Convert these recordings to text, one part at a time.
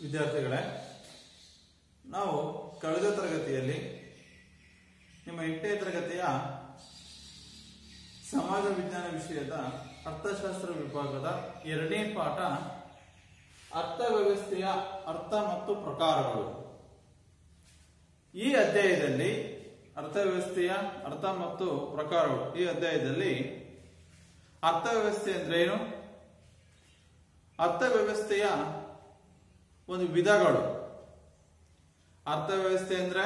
ವಿದ್ಯಾರ್ಥಿಗಳೇ, ನಾವು ಕಳೆದ ತರಗತಿಯಲ್ಲಿ ನಿಮ್ಮ 8ನೇ ತರಗತಿಯ ಸಮಾಜ ವಿಜ್ಞಾನ ವಿಷಯದ ಅರ್ಥಶಾಸ್ತ್ರ ವಿಭಾಗದ 2ನೇ ಪಾಠ ಅರ್ಥವ್ಯವಸ್ಥೆಯ ಅರ್ಥ ಮತ್ತು ಪ್ರಕಾರಗಳು. ಈ ಅಧ್ಯಾಯದಲ್ಲಿ ಅರ್ಥವ್ಯವಸ್ಥೆಯ ಅರ್ಥ ಮತ್ತು ಪ್ರಕಾರಗಳು ಈ ಅಧ್ಯಾಯದಲ್ಲಿ ಅರ್ಥವ್ಯವಸ್ಥೆ ಅಂದ್ರೆ ಏನು, ಅರ್ಥವ್ಯವಸ್ಥೆಯ ಒಂದು ವಿಧಗಳು. ಅರ್ಥವ್ಯವಸ್ಥೆ ಅಂದ್ರೆ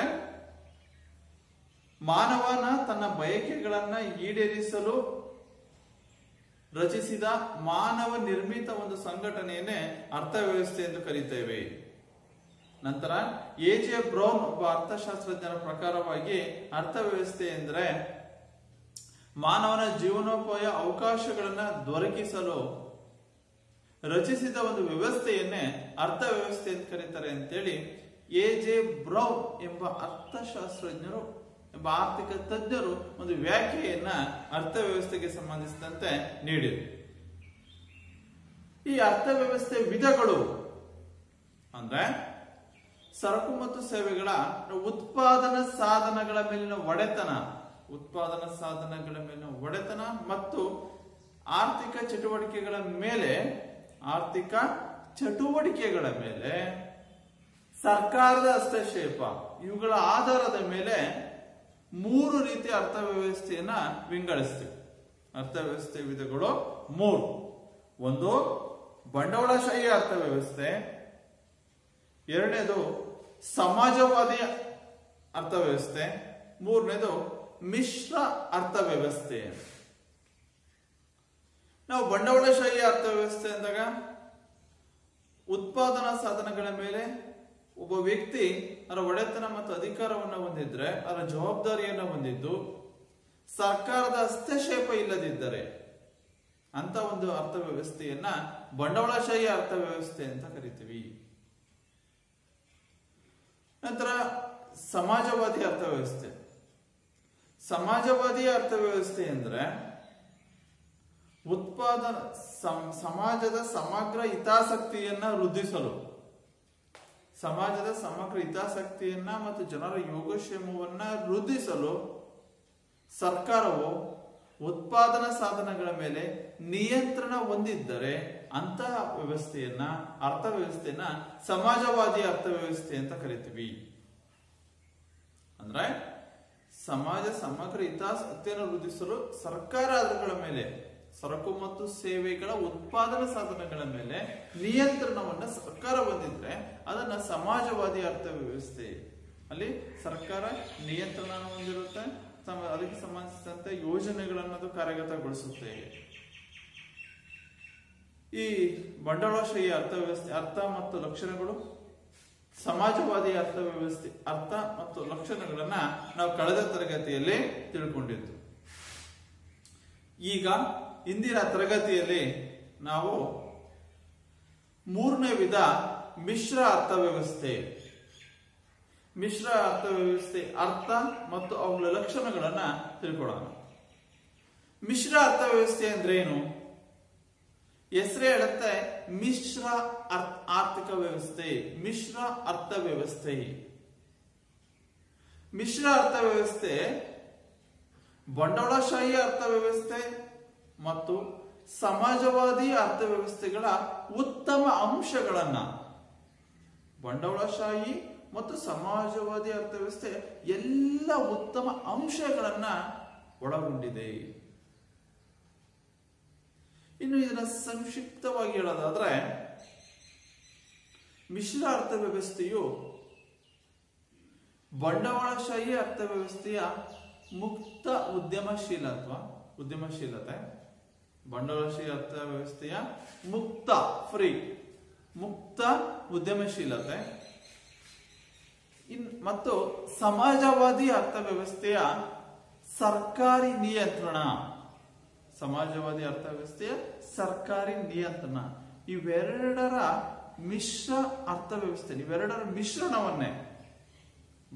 ಮಾನವನ ತನ್ನ ಬಯಕೆಗಳನ್ನ ಈಡೇರಿಸಲು ರಚಿಸಿದ ಮಾನವ ನಿರ್ಮಿತ ಒಂದು ಸಂಘಟನೆಯನ್ನೇ ಅರ್ಥವ್ಯವಸ್ಥೆ ಎಂದು ಕರೀತೇವೆ. ನಂತರ ಎ.ಜೆ. ಬ್ರೌನ್ ಒಬ್ಬ ಅರ್ಥಶಾಸ್ತ್ರಜ್ಞರ ಪ್ರಕಾರವಾಗಿ ಅರ್ಥವ್ಯವಸ್ಥೆ ಎಂದರೆ ಮಾನವನ ಜೀವನೋಪಾಯ ಅವಕಾಶಗಳನ್ನ ದೊರಕಿಸಲು ರಚಿಸಿದ ಒಂದು ವ್ಯವಸ್ಥೆಯನ್ನೇ ಅರ್ಥವ್ಯವಸ್ಥೆ ಎಂದು ಕರೀತಾರೆ ಅಂತೇಳಿ ಎ.ಜೆ. ಬ್ರೌನ್ ಎಂಬ ಅರ್ಥಶಾಸ್ತ್ರಜ್ಞರು ಎಂಬ ಆರ್ಥಿಕ ತಜ್ಞರು ಒಂದು ವ್ಯಾಖ್ಯೆಯನ್ನ ಅರ್ಥವ್ಯವಸ್ಥೆಗೆ ಸಂಬಂಧಿಸಿದಂತೆ ನೀಡಿದರು. ಈ ಅರ್ಥವ್ಯವಸ್ಥೆ ವಿಧಗಳು ಅಂದ್ರೆ ಸರಕು ಮತ್ತು ಸೇವೆಗಳ ಉತ್ಪಾದನಾ ಸಾಧನಗಳ ಮೇಲಿನ ಒಡೆತನ ಮತ್ತು ಆರ್ಥಿಕ ಚಟುವಟಿಕೆಗಳ ಮೇಲೆ ಸರ್ಕಾರದ ಹಸ್ತಕ್ಷೇಪ ಇವುಗಳ ಆಧಾರದ ಮೇಲೆ 3 ರೀತಿಯ ಅರ್ಥವ್ಯವಸ್ಥೆಯನ್ನ ವಿಂಗಡಿಸ್ತೀವಿ. ಅರ್ಥವ್ಯವಸ್ಥೆ ವಿಧಗಳು 3. ಒಂದು ಬಂಡವಾಳಶಾಹಿ ಅರ್ಥವ್ಯವಸ್ಥೆ, 2ನೇದು ಸಮಾಜವಾದಿ ಅರ್ಥವ್ಯವಸ್ಥೆ, 3ನೇದು ಮಿಶ್ರ ಅರ್ಥವ್ಯವಸ್ಥೆ. ನಾವು ಬಂಡವಾಳಶಾಹಿ ಅರ್ಥವ್ಯವಸ್ಥೆ ಅಂದಾಗ ಉತ್ಪಾದನಾ ಸಾಧನಗಳ ಮೇಲೆ ಒಬ್ಬ ವ್ಯಕ್ತಿ ಅದರ ಒಡೆತನ ಮತ್ತು ಅಧಿಕಾರವನ್ನು ಹೊಂದಿದ್ರೆ ಅದರ ಜವಾಬ್ದಾರಿಯನ್ನು ಹೊಂದಿದ್ದು ಸರ್ಕಾರದ ಹಸ್ತಕ್ಷೇಪ ಇಲ್ಲದಿದ್ದರೆ ಅಂತ ಒಂದು ಅರ್ಥವ್ಯವಸ್ಥೆಯನ್ನ ಬಂಡವಾಳಶಾಹಿ ಅರ್ಥವ್ಯವಸ್ಥೆ ಅಂತ ಕರಿತೀವಿ. ನಂತರ ಸಮಾಜವಾದಿ ಅರ್ಥವ್ಯವಸ್ಥೆ ಅಂದ್ರೆ ಸಮಾಜದ ಸಮಗ್ರ ಹಿತಾಸಕ್ತಿಯನ್ನ ಮತ್ತು ಜನರ ಯೋಗಕ್ಷೇಮವನ್ನ ವೃದ್ಧಿಸಲು ಸರ್ಕಾರವು ಉತ್ಪಾದನಾ ಸಾಧನಗಳ ಮೇಲೆ ನಿಯಂತ್ರಣ ಹೊಂದಿದ್ದರೆ ಅಂತಹ ಅರ್ಥವ್ಯವಸ್ಥೆಯನ್ನ ಸಮಾಜವಾದಿ ಅರ್ಥವ್ಯವಸ್ಥೆ ಅಂತ ಕರಿತೀವಿ. ಅಂದ್ರೆ ಸಮಾಜ ಸಮಗ್ರ ಹಿತಾಸಕ್ತಿಯನ್ನು ವೃದ್ಧಿಸಲು ಸರ್ಕಾರ ಅದರ ಮೇಲೆ ಸರಕು ಮತ್ತು ಸೇವೆಗಳ ಉತ್ಪಾದನಾ ಸಾಧನಗಳ ಮೇಲೆ ನಿಯಂತ್ರಣವನ್ನ ಸರ್ಕಾರ ಹೊಂದಿದ್ರೆ ಅದನ್ನ ಸಮಾಜವಾದಿ ಅರ್ಥವ್ಯವಸ್ಥೆ. ಅಲ್ಲಿ ಸರ್ಕಾರ ನಿಯಂತ್ರಣ ಹೊಂದಿರುತ್ತೆ, ಅದಕ್ಕೆ ಸಂಬಂಧಿಸಿದಂತೆ ಯೋಜನೆಗಳನ್ನದು ಕಾರ್ಯಗತಗೊಳಿಸುತ್ತೆ. ಈ ಬಂಡವಾಳಶಾಹಿ ಅರ್ಥವ್ಯವಸ್ಥೆ ಅರ್ಥ ಮತ್ತು ಲಕ್ಷಣಗಳು, ಸಮಾಜವಾದಿ ಅರ್ಥವ್ಯವಸ್ಥೆ ಅರ್ಥ ಮತ್ತು ಲಕ್ಷಣಗಳನ್ನ ನಾವು ಕಳೆದ ತರಗತಿಯಲ್ಲಿ ತಿಳ್ಕೊಂಡಿದ್ದು. ಈಗ ಇಂದಿನ ತರಗತಿಯಲ್ಲಿ ನಾವು 3ನೇ ವಿಧ ಮಿಶ್ರ ಅರ್ಥವ್ಯವಸ್ಥೆ ಅರ್ಥ ಮತ್ತು ಅವುಗಳ ಲಕ್ಷಣಗಳನ್ನ ತಿಳ್ಕೊಳ್ಳೋಣ. ಮಿಶ್ರ ಅರ್ಥವ್ಯವಸ್ಥೆ ಅಂದ್ರೆ ಏನು? ಹೆಸರೇ ಹೇಳುತ್ತೆ, ಮಿಶ್ರ ಆರ್ಥಿಕ ವ್ಯವಸ್ಥೆ, ಮಿಶ್ರ ಅರ್ಥವ್ಯವಸ್ಥೆ. ಮಿಶ್ರ ಅರ್ಥವ್ಯವಸ್ಥೆ ಬಂಡವಾಳಶಾಹಿ ಅರ್ಥವ್ಯವಸ್ಥೆ ಮತ್ತು ಸಮಾಜವಾದಿ ಅರ್ಥವ್ಯವಸ್ಥೆಗಳ ಉತ್ತಮ ಅಂಶಗಳನ್ನ, ಬಂಡವಾಳಶಾಹಿ ಮತ್ತು ಸಮಾಜವಾದಿ ಅರ್ಥವ್ಯವಸ್ಥೆ ಎಲ್ಲ ಉತ್ತಮ ಅಂಶಗಳನ್ನ ಒಳಗೊಂಡಿದೆ. ಇನ್ನು ಇದನ್ನ ಸಂಕ್ಷಿಪ್ತವಾಗಿ ಹೇಳೋದಾದ್ರೆ, ಮಿಶ್ರ ಅರ್ಥವ್ಯವಸ್ಥೆಯು ಬಂಡವಾಳಶಾಹಿ ಅರ್ಥವ್ಯವಸ್ಥೆಯ ಮುಕ್ತ ಉದ್ಯಮಶೀಲತೆ, ಬಂಡವಾಳಶಾಹಿ ಅರ್ಥವ್ಯವಸ್ಥೆಯ ಮುಕ್ತ ಉದ್ಯಮಶೀಲತೆ ಮತ್ತು ಸಮಾಜವಾದಿ ಅರ್ಥವ್ಯವಸ್ಥೆಯ ಸರ್ಕಾರಿ ನಿಯಂತ್ರಣ, ಇವೆರಡರ ಮಿಶ್ರ ಅರ್ಥವ್ಯವಸ್ಥೆ, ಇವೆರಡರ ಮಿಶ್ರಣವನ್ನೇ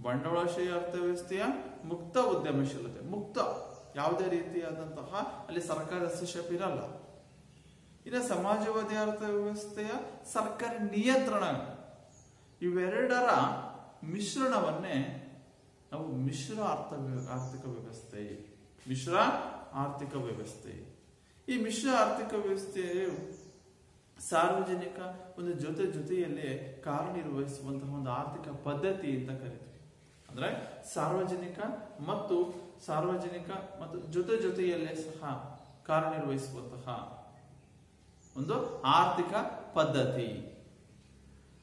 ಬಂಡವಾಳಶಾಹಿ ಅರ್ಥವ್ಯವಸ್ಥೆಯ ಮುಕ್ತ ಉದ್ಯಮಶೀಲತೆ, ಯಾವುದೇ ರೀತಿಯಾದಂತಹ ಅಲ್ಲಿ ಸರ್ಕಾರದ ಹಸ್ತಕ್ಷೇಪ ಇರಲ್ಲ. ಇನ್ನು ಸಮಾಜವಾದಿ ಅರ್ಥವ್ಯವಸ್ಥೆಯ ಸರ್ಕಾರಿ ನಿಯಂತ್ರಣ ಇವೆರಡರ ಮಿಶ್ರಣವನ್ನೇ ನಾವು ಆರ್ಥಿಕ ವ್ಯವಸ್ಥೆ, ಮಿಶ್ರ ಆರ್ಥಿಕ ವ್ಯವಸ್ಥೆ. ಈ ಮಿಶ್ರ ಆರ್ಥಿಕ ವ್ಯವಸ್ಥೆಯು ಸಾರ್ವಜನಿಕ ಒಂದು ಜೊತೆಯಲ್ಲಿ ಕಾರ್ಯನಿರ್ವಹಿಸುವಂತಹ ಒಂದು ಆರ್ಥಿಕ ಪದ್ಧತಿ ಅಂತ ಕರಿತೀವಿ. ಅಂದ್ರೆ ಸಾರ್ವಜನಿಕ ಮತ್ತು ಜೊತೆಯಲ್ಲೇ ಸಹ ಕಾರ್ಯನಿರ್ವಹಿಸುವಂತಹ ಒಂದು ಆರ್ಥಿಕ ಪದ್ಧತಿ.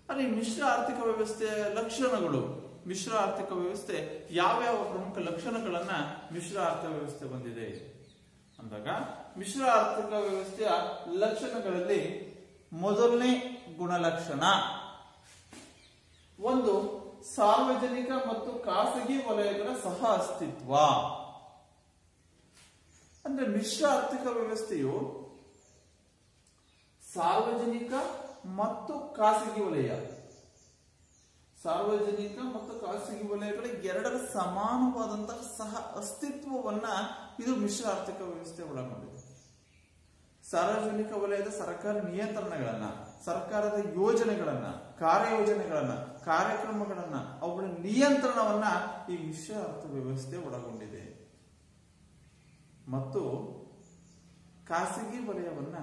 ಅಲ್ಲಿ ಮಿಶ್ರ ಆರ್ಥಿಕ ವ್ಯವಸ್ಥೆಯ ಲಕ್ಷಣಗಳು, ಮಿಶ್ರ ಆರ್ಥಿಕ ವ್ಯವಸ್ಥೆ ಯಾವ್ಯಾವ ಪ್ರಮುಖ ಲಕ್ಷಣಗಳನ್ನ ಮಿಶ್ರ ಆರ್ಥಿಕ ವ್ಯವಸ್ಥೆ ಹೊಂದಿದೆ ಅಂದಾಗ, ಮಿಶ್ರ ಆರ್ಥಿಕ ವ್ಯವಸ್ಥೆಯ ಲಕ್ಷಣಗಳಲ್ಲಿ ಮೊದಲನೇ ಗುಣಲಕ್ಷಣ ಒಂದು ಸಾರ್ವಜನಿಕ ಮತ್ತು ಖಾಸಗಿ ವಲಯಗಳ ಸಹ ಅಸ್ತಿತ್ವ. ಅಂದ್ರೆ ಮಿಶ್ರ ಆರ್ಥಿಕ ವ್ಯವಸ್ಥೆಯು ಸಾರ್ವಜನಿಕ ಮತ್ತು ಖಾಸಗಿ ವಲಯಗಳ ಎರಡರ ಸಮಾನವಾದಂತಹ ಸಹ ಅಸ್ತಿತ್ವವನ್ನ ಇದು ಮಿಶ್ರ ಆರ್ಥಿಕ ವ್ಯವಸ್ಥೆ ಒಳಗೊಂಡಿದೆ. ಸಾರ್ವಜನಿಕ ವಲಯದ ಸರ್ಕಾರ ನಿಯಂತ್ರಣಗಳನ್ನ, ಸರ್ಕಾರದ ಯೋಜನೆಗಳನ್ನ, ಕಾರ್ಯಯೋಜನೆಗಳನ್ನ, ಕಾರ್ಯಕ್ರಮಗಳನ್ನ, ಅವುಗಳ ನಿಯಂತ್ರಣವನ್ನ ಈ ಮಿಶ್ರ ಅರ್ಥ ವ್ಯವಸ್ಥೆ ಒಳಗೊಂಡಿದೆ. ಮತ್ತು ಖಾಸಗಿ ವಲಯವನ್ನ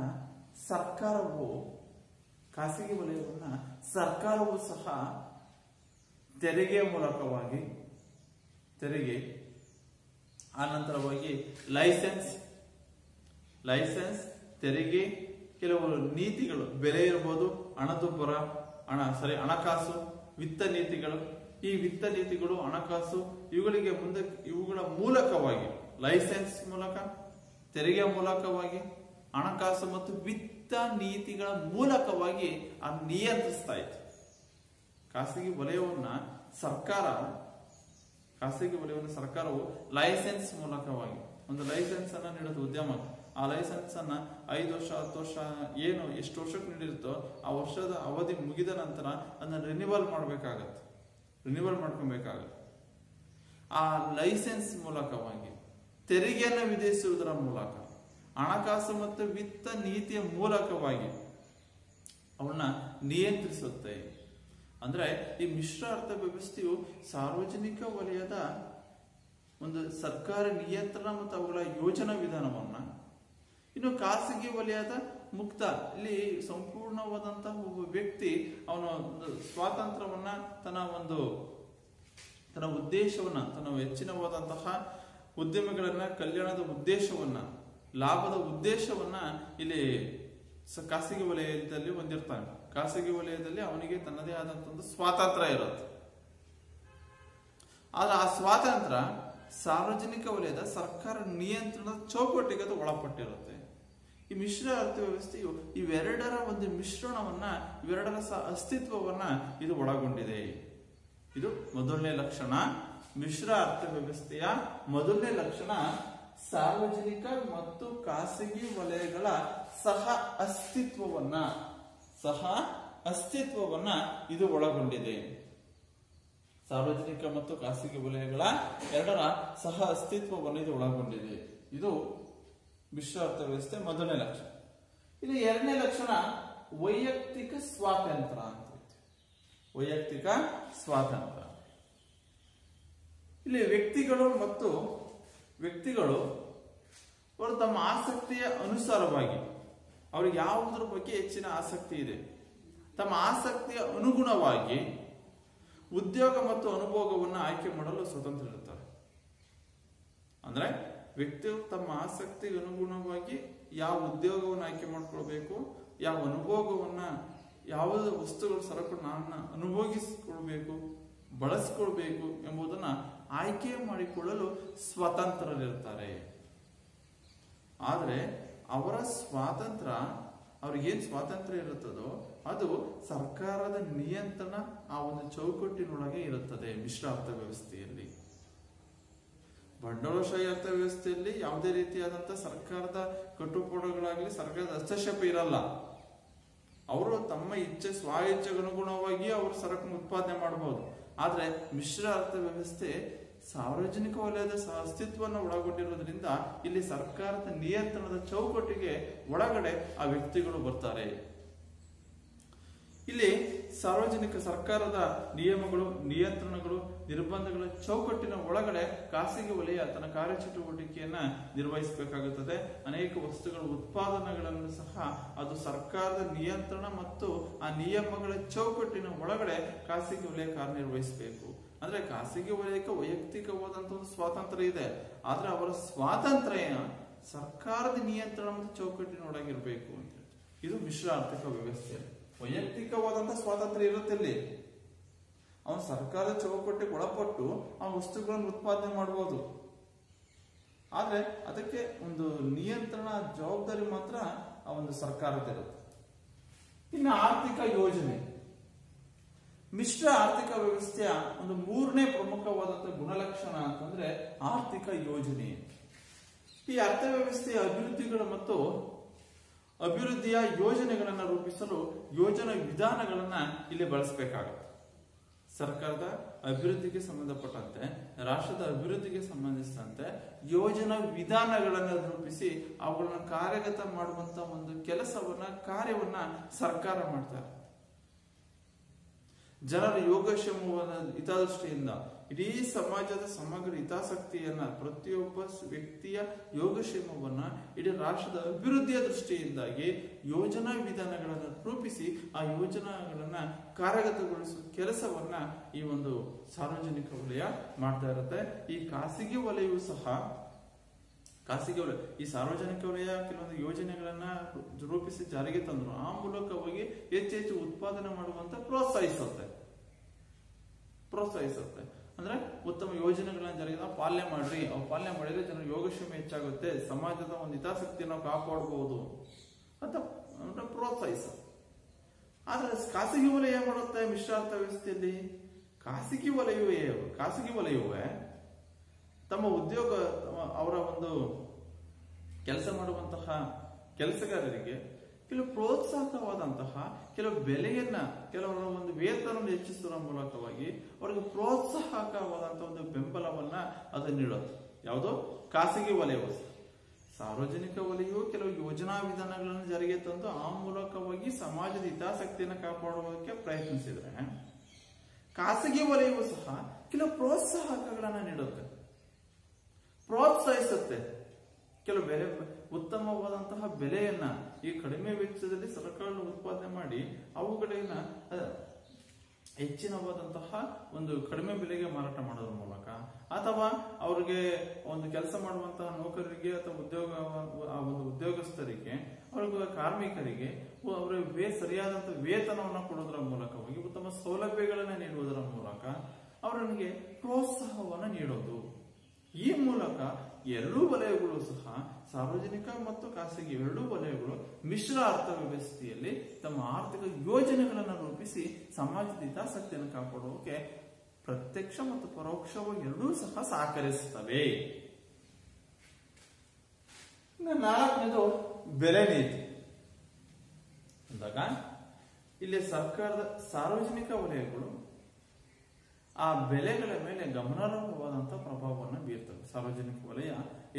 ಸರ್ಕಾರವು ಸಹ ತೆರಿಗೆಯ ಮೂಲಕವಾಗಿ ಆನಂತರವಾಗಿ ಲೈಸೆನ್ಸ್ ತೆರಿಗೆ, ಕೆಲವು ನೀತಿಗಳು, ಬೆಲೆ ಇರಬಹುದು, ಹಣಕಾಸು, ವಿತ್ತ ನೀತಿಗಳು, ಈ ವಿತ್ತ ನೀತಿಗಳು, ಹಣಕಾಸು, ಇವುಗಳ ಮೂಲಕವಾಗಿ, ಲೈಸೆನ್ಸ್ ಮೂಲಕ, ತೆರಿಗೆ ಮೂಲಕವಾಗಿ, ಹಣಕಾಸು ಮತ್ತು ವಿತ್ತ ನೀತಿಗಳ ಮೂಲಕವಾಗಿ ನಿಯಂತ್ರಿಸ್ತಾ ಇತ್ತು. ಖಾಸಗಿ ವಲಯವನ್ನ ಸರ್ಕಾರವು ಲೈಸೆನ್ಸ್ ಮೂಲಕವಾಗಿ ಒಂದು ಲೈಸೆನ್ಸ್ ಅನ್ನ ನೀಡುತ್ತೆ ಉದ್ಯಮಕ್ಕೆ. ಆ ಲೈಸೆನ್ಸ್ ಅನ್ನ 5 ವರ್ಷ 10 ವರ್ಷ ಎಷ್ಟು ವರ್ಷಕ್ಕೆ ನೀಡಿರುತ್ತೋ ಆ ವರ್ಷದ ಅವಧಿ ಮುಗಿದ ನಂತರ ಅದನ್ನ ರಿನಿವಲ್ ಮಾಡ್ಕೊಬೇಕಾಗತ್ತೆ. ಆ ಲೈಸೆನ್ಸ್ ಮೂಲಕವಾಗಿ, ತೆರಿಗೆಯನ್ನು ವಿಧಿಸುವುದರ ಮೂಲಕ, ಹಣಕಾಸು ಮತ್ತು ವಿತ್ತ ನೀತಿಯ ಮೂಲಕವಾಗಿ ಅವನ್ನ ನಿಯಂತ್ರಿಸುತ್ತೆ. ಅಂದ್ರೆ ಈ ಮಿಶ್ರ ಅರ್ಥ ವ್ಯವಸ್ಥೆಯು ಸಾರ್ವಜನಿಕ ವಲಯದ ಒಂದು ಸರ್ಕಾರ ನಿಯಂತ್ರಣ ಮತ್ತು ಅವುಗಳ ಯೋಜನಾ ವಿಧಾನವನ್ನ, ಇನ್ನು ಖಾಸಗಿ ವಲಯದ ಮುಕ್ತ, ಇಲ್ಲಿ ಸಂಪೂರ್ಣವಾದಂತಹ ಒಬ್ಬ ವ್ಯಕ್ತಿ ಅವನ ಒಂದು ಸ್ವಾತಂತ್ರ್ಯವನ್ನ, ತನ್ನ ಉದ್ದೇಶವನ್ನ, ತನ್ನ ಹೆಚ್ಚಿನವಾದಂತಹ ಉದ್ಯಮಗಳನ್ನ, ಕಲ್ಯಾಣದ ಉದ್ದೇಶವನ್ನ, ಲಾಭದ ಉದ್ದೇಶವನ್ನ ಇಲ್ಲಿ ಖಾಸಗಿ ವಲಯದಲ್ಲಿ ಹೊಂದಿರ್ತಾನೆ. ಖಾಸಗಿ ವಲಯದಲ್ಲಿ ಅವನಿಗೆ ತನ್ನದೇ ಆದಂತ ಒಂದು ಸ್ವಾತಂತ್ರ್ಯ ಇರುತ್ತೆ. ಆದ್ರೆ ಆ ಸ್ವಾತಂತ್ರ್ಯ ಸಾರ್ವಜನಿಕ ವಲಯದ ಸರ್ಕಾರ ನಿಯಂತ್ರಣದ ಚೌಕಟ್ಟಿಗೆ ಅದು ಒಳಪಟ್ಟಿರುತ್ತೆ. ಈ ಮಿಶ್ರ ಅರ್ಥವ್ಯವಸ್ಥೆಯು ಇವೆರಡರ ಒಂದು ಮಿಶ್ರಣವನ್ನ, ಇವೆರಡರ ಅಸ್ತಿತ್ವವನ್ನ ಇದು ಒಳಗೊಂಡಿದೆ. ಇದು ಮೊದಲನೇ ಲಕ್ಷಣ. ಮಿಶ್ರ ಅರ್ಥವ್ಯವಸ್ಥೆಯ ಮೊದಲನೇ ಲಕ್ಷಣ ಸಾರ್ವಜನಿಕ ಮತ್ತು ಖಾಸಗಿ ವಲಯಗಳ ಸಹ ಅಸ್ತಿತ್ವವನ್ನ ಇದು ಒಳಗೊಂಡಿದೆ. ಸಾರ್ವಜನಿಕ ಮತ್ತು ಖಾಸಗಿ ವಲಯಗಳ ಎರಡರ ಸಹ ಅಸ್ತಿತ್ವವನ್ನು ಇದು ಒಳಗೊಂಡಿದೆ. ಇದು ಮಿಶ್ರ ಅರ್ಥವ್ಯವಸ್ಥೆ ಮೊದಲನೇ ಲಕ್ಷಣ. ಇದು ಎರಡನೇ ಲಕ್ಷಣ ವೈಯಕ್ತಿಕ ಸ್ವಾತಂತ್ರ್ಯ ಅಂತ. ವೈಯಕ್ತಿಕ ಸ್ವಾತಂತ್ರ್ಯ, ಇಲ್ಲಿ ವ್ಯಕ್ತಿಗಳು ಅವರು ತಮ್ಮ ಆಸಕ್ತಿಯ ಅನುಸಾರವಾಗಿ, ಅವ್ರಿಗೆ ಯಾವುದರ ಬಗ್ಗೆ ಹೆಚ್ಚಿನ ಆಸಕ್ತಿ ಇದೆ, ತಮ್ಮ ಆಸಕ್ತಿಯ ಅನುಗುಣವಾಗಿ ಉದ್ಯೋಗ ಮತ್ತು ಅನುಭೋಗವನ್ನು ಆಯ್ಕೆ ಮಾಡಲು ಸ್ವತಂತ್ರ ಇರ್ತಾರೆ. ಅಂದ್ರೆ ವ್ಯಕ್ತಿಗಳು ತಮ್ಮ ಆಸಕ್ತಿಗೆ ಅನುಗುಣವಾಗಿ ಯಾವ ಉದ್ಯೋಗವನ್ನು ಆಯ್ಕೆ ಮಾಡ್ಕೊಳ್ಬೇಕು, ಯಾವ ಅನುಭೋಗವನ್ನ, ಯಾವ ವಸ್ತುಗಳು, ಸರಕು ನಾನು ಅನುಭೋಗಿಸಿಕೊಳ್ಬೇಕು, ಬಳಸಿಕೊಳ್ಬೇಕು ಎಂಬುದನ್ನ ಆಯ್ಕೆ ಮಾಡಿಕೊಳ್ಳಲು ಸ್ವತಂತ್ರರಿರ್ತಾರೆ. ಆದ್ರೆ ಅವರ ಸ್ವಾತಂತ್ರ್ಯ, ಅವ್ರಿಗೇನ್ ಸ್ವಾತಂತ್ರ್ಯ ಇರುತ್ತದೋ ಅದು ಸರ್ಕಾರದ ನಿಯಂತ್ರಣ, ಆ ಒಂದು ಚೌಕಟ್ಟಿನೊಳಗೆ ಇರುತ್ತದೆ. ಮಿಶ್ರ ಅರ್ಥವ್ಯವಸ್ಥೆಯಲ್ಲಿ, ಬಂಡವಾಳಶಾಹಿ ಅರ್ಥವ್ಯವಸ್ಥೆಯಲ್ಲಿ ಯಾವುದೇ ರೀತಿಯಾದಂತಹ ಸರ್ಕಾರದ ಕಟ್ಟುಪಾಡುಗಳಾಗಲಿ, ಸರ್ಕಾರದ ಹಸ್ತಕ್ಷೇಪ ಇರಲ್ಲ. ಅವರು ತಮ್ಮ ಸ್ವ ಇಚ್ಛೆಗನುಗುಣವಾಗಿ ಅವರು ಸರಕು ಉತ್ಪಾದನೆ ಮಾಡಬಹುದು. ಆದ್ರೆ ಮಿಶ್ರ ಅರ್ಥವ್ಯವಸ್ಥೆ ಸಾರ್ವಜನಿಕ ವಲಯದ ಅಸ್ತಿತ್ವವನ್ನು ಒಳಗೊಂಡಿರುವುದರಿಂದ ಇಲ್ಲಿ ಸರ್ಕಾರದ ನಿಯಂತ್ರಣದ ಚೌಕಟ್ಟಿಗೆ ಒಳಗಡೆ ಆ ವ್ಯಕ್ತಿಗಳು ಬರ್ತಾರೆ. ಇಲ್ಲಿ ಸಾರ್ವಜನಿಕ ಸರ್ಕಾರದ ನಿಯಮಗಳು, ನಿಯಂತ್ರಣಗಳು, ನಿರ್ಬಂಧಗಳ ಚೌಕಟ್ಟಿನ ಒಳಗಡೆ ಖಾಸಗಿ ವಲಯ ತನ್ನ ಕಾರ್ಯಚಟುವಟಿಕೆಯನ್ನ ನಿರ್ವಹಿಸಬೇಕಾಗುತ್ತದೆ. ಅನೇಕ ವಸ್ತುಗಳ ಉತ್ಪಾದನೆಗಳನ್ನು ಸಹ ಅದು ಸರ್ಕಾರದ ನಿಯಂತ್ರಣ ಮತ್ತು ಆ ನಿಯಮಗಳ ಚೌಕಟ್ಟಿನ ಒಳಗಡೆ ಖಾಸಗಿ ವಲಯ ಕಾರ್ಯನಿರ್ವಹಿಸಬೇಕು. ಅಂದ್ರೆ ಖಾಸಗಿ ವಲಯಕ್ಕೆ ವೈಯಕ್ತಿಕವಾದಂತಹ ಒಂದು ಸ್ವಾತಂತ್ರ್ಯ ಇದೆ, ಆದ್ರೆ ಅವರ ಸ್ವಾತಂತ್ರ್ಯ ಸರ್ಕಾರದ ನಿಯಂತ್ರಣ ಮತ್ತು ಚೌಕಟ್ಟಿನೊಳಗಿರ್ಬೇಕು ಅಂತ. ಇದು ಮಿಶ್ರ ಆರ್ಥಿಕ ವ್ಯವಸ್ಥೆ. ವೈಯಕ್ತಿಕವಾದಂತಹ ಸ್ವಾತಂತ್ರ್ಯ ಇರುತ್ತೆ ಇಲ್ಲಿ, ಅವನು ಸರ್ಕಾರದ ಚೌಕಟ್ಟಿಗೆ ಒಳಪಟ್ಟು ಆ ವಸ್ತುಗಳನ್ನು ಉತ್ಪಾದನೆ ಮಾಡಬಹುದು, ಆದ್ರೆ ಅದಕ್ಕೆ ಒಂದು ನಿಯಂತ್ರಣ ಜವಾಬ್ದಾರಿ ಮಾತ್ರ ಆ ಒಂದು ಸರ್ಕಾರದಿರುತ್ತೆ. ಇನ್ನು ಆರ್ಥಿಕ ಯೋಜನೆ, ಮಿಶ್ರ ಆರ್ಥಿಕ ವ್ಯವಸ್ಥೆಯ ಒಂದು ಮೂರನೇ ಪ್ರಮುಖವಾದಂತಹ ಗುಣಲಕ್ಷಣ ಅಂತಂದ್ರೆ ಆರ್ಥಿಕ ಯೋಜನೆ. ಈ ಅರ್ಥವ್ಯವಸ್ಥೆಯ ಅಭಿವೃದ್ಧಿಗಳು ಮತ್ತು ಅಭಿವೃದ್ಧಿಯ ಯೋಜನೆಗಳನ್ನು ರೂಪಿಸಲು ಯೋಜನಾ ವಿಧಾನಗಳನ್ನ ಇಲ್ಲಿ ಬಳಸಬೇಕಾಗುತ್ತೆ. ಸರ್ಕಾರದ ಅಭಿವೃದ್ಧಿಗೆ ಸಂಬಂಧಪಟ್ಟಂತೆ, ರಾಷ್ಟ್ರದ ಅಭಿವೃದ್ಧಿಗೆ ಸಂಬಂಧಿಸಿದಂತೆ ಯೋಜನಾ ವಿಧಾನಗಳನ್ನು ರೂಪಿಸಿ ಅವುಗಳನ್ನು ಕಾರ್ಯಗತ ಮಾಡುವಂತ ಒಂದು ಕಾರ್ಯವನ್ನ ಸರ್ಕಾರ ಮಾಡ್ತಾರೆ. ಜನರ ಯೋಗಕ್ಷೇಮವಾದ ಹಿತದೃಷ್ಟಿಯಿಂದ ಇಡೀ ಸಮಾಜದ ಸಮಗ್ರ ಹಿತಾಸಕ್ತಿಯನ್ನ, ಪ್ರತಿಯೊಬ್ಬ ವ್ಯಕ್ತಿಯ ಯೋಗಕ್ಷೇಮವನ್ನ, ಇಡೀ ರಾಷ್ಟ್ರದ ಅಭಿವೃದ್ಧಿಯ ದೃಷ್ಟಿಯಿಂದಾಗಿ ಯೋಜನಾ ವಿಧಾನಗಳನ್ನು ರೂಪಿಸಿ ಆ ಯೋಜನೆಗಳನ್ನ ಕಾರ್ಯಗತಗೊಳಿಸುವ ಕೆಲಸವನ್ನ ಈ ಒಂದು ಸಾರ್ವಜನಿಕ ವಲಯ ಮಾಡ್ತಾ ಇರುತ್ತೆ. ಈ ಖಾಸಗಿ ವಲಯವು ಸಹ ಈ ಸಾರ್ವಜನಿಕ ವಲಯ ಕೆಲವೊಂದು ಯೋಜನೆಗಳನ್ನ ರೂಪಿಸಿ ಜಾರಿಗೆ ತಂದ್ರು, ಆ ಮೂಲಕವಾಗಿ ಹೆಚ್ಚು ಉತ್ಪಾದನೆ ಮಾಡುವಂತ ಪ್ರೋತ್ಸಾಹಿಸುತ್ತೆ. ಅಂದ್ರೆ ಉತ್ತಮ ಯೋಜನೆಗಳನ್ನ ಜಾರಿಗೆ ಪಾಲನೆ ಮಾಡ್ರಿ, ಅವು ಪಾಲನೆ ಮಾಡಿದ್ರೆ ಜನರ ಯೋಗಕ್ಷೇಮ ಹೆಚ್ಚಾಗುತ್ತೆ, ಸಮಾಜದ ಒಂದು ಹಿತಾಸಕ್ತಿಯನ್ನು ಕಾಪಾಡಬಹುದು ಅಂತ ಪ್ರೋತ್ಸಾಹಿಸ. ಆದ್ರೆ ಖಾಸಗಿ ವಲಯ ಏನ್ ಮಾಡುತ್ತೆ ಮಿಶ್ರಾರ್ಥ ವ್ಯವಸ್ಥೆಯಲ್ಲಿ? ಖಾಸಗಿ ವಲಯವೇ ತಮ್ಮ ಉದ್ಯೋಗ, ಅವರ ಒಂದು ಕೆಲಸ ಮಾಡುವಂತಹ ಕೆಲಸಗಾರರಿಗೆ ಕೆಲವು ಪ್ರೋತ್ಸಾಹಕವಾದಂತಹ ಕೆಲವು ಬೆಲೆಯನ್ನ, ಕೆಲವರ ಒಂದು ವೇತನವನ್ನು ಹೆಚ್ಚಿಸುವ ಮೂಲಕವಾಗಿ ಅವರಿಗೆ ಪ್ರೋತ್ಸಾಹಕವಾದಂತಹ ಒಂದು ಬೆಂಬಲವನ್ನ ಅದು ನೀಡುತ್ತೆ. ಯಾವುದೋ ಖಾಸಗಿ ವಲಯವು. ಸಾರ್ವಜನಿಕ ವಲಯವು ಕೆಲವು ಯೋಜನಾ ವಿಧಾನಗಳನ್ನು ಜಾರಿಗೆ ತಂದು ಆ ಮೂಲಕವಾಗಿ ಸಮಾಜದ ಹಿತಾಸಕ್ತಿಯನ್ನು ಕಾಪಾಡುವುದಕ್ಕೆ ಪ್ರಯತ್ನಿಸಿದ್ರೆ, ಖಾಸಗಿ ವಲಯವು ಸಹ ಕೆಲವು ಪ್ರೋತ್ಸಾಹಕಗಳನ್ನ ನೀಡುತ್ತೆ, ಪ್ರೋತ್ಸಾಹಿಸುತ್ತೆ. ಕೆಲವು ಉತ್ತಮವಾದಂತಹ ಬೆಲೆಯನ್ನ ಈ ಕಡಿಮೆ ವೆಚ್ಚದಲ್ಲಿ ಸರ್ಕಾರ ಉತ್ಪಾದನೆ ಮಾಡಿ ಅವುಗಳನ್ನ ಹೆಚ್ಚಿನವಾದಂತಹ ಒಂದು ಕಡಿಮೆ ಬೆಲೆಗೆ ಮಾರಾಟ ಮಾಡೋದ್ರ ಮೂಲಕ, ಅಥವಾ ಅವ್ರಿಗೆ ಒಂದು ಕೆಲಸ ಮಾಡುವಂತಹ ನೌಕರರಿಗೆ ಅಥವಾ ಉದ್ಯೋಗಸ್ಥರಿಗೆ, ಅವ್ರಿಗೆ ಕಾರ್ಮಿಕರಿಗೆ ಅವರಿಗೆ ಸರಿಯಾದಂತಹ ವೇತನವನ್ನು ಕೊಡೋದ್ರ ಮೂಲಕವಾಗಿ ಉತ್ತಮ ಸೌಲಭ್ಯಗಳನ್ನ ನೀಡುವುದರ ಮೂಲಕ ಅವರಿಗೆ ಪ್ರೋತ್ಸಾಹವನ್ನು ನೀಡೋದು. ಈ ಮೂಲಕ ಎರಡೂ ವಲಯಗಳು ಸಹ, ಸಾರ್ವಜನಿಕ ಮತ್ತು ಖಾಸಗಿ ಎರಡೂ ವಲಯಗಳು ಮಿಶ್ರ ಅರ್ಥ ವ್ಯವಸ್ಥೆಯಲ್ಲಿ ತಮ್ಮ ಆರ್ಥಿಕ ಯೋಜನೆಗಳನ್ನು ರೂಪಿಸಿ ಸಮಾಜದ ಹಿತಾಸಕ್ತಿಯನ್ನು ಕಾಪಾಡುವುದಕ್ಕೆ ಪ್ರತ್ಯಕ್ಷ ಮತ್ತು ಪರೋಕ್ಷವಾಗಿ ಎರಡೂ ಸಹ ಸಹಕರಿಸುತ್ತವೆ. ನಾಲ್ಕನೇದು ಬೆಲೆ ನೀತಿ ಅಂದಾಗ ಇಲ್ಲಿ ಸರ್ಕಾರದ ಸಾರ್ವಜನಿಕ ವಲಯಗಳು ಆ ಬೆಲೆಗಳ ಮೇಲೆ ಗಮನಾರ್ಹವಾದಂತಹ ಪ್ರಭಾವವನ್ನು ಬೀರ್ತವೆ. ಸಾರ್ವಜನಿಕ ವಲಯ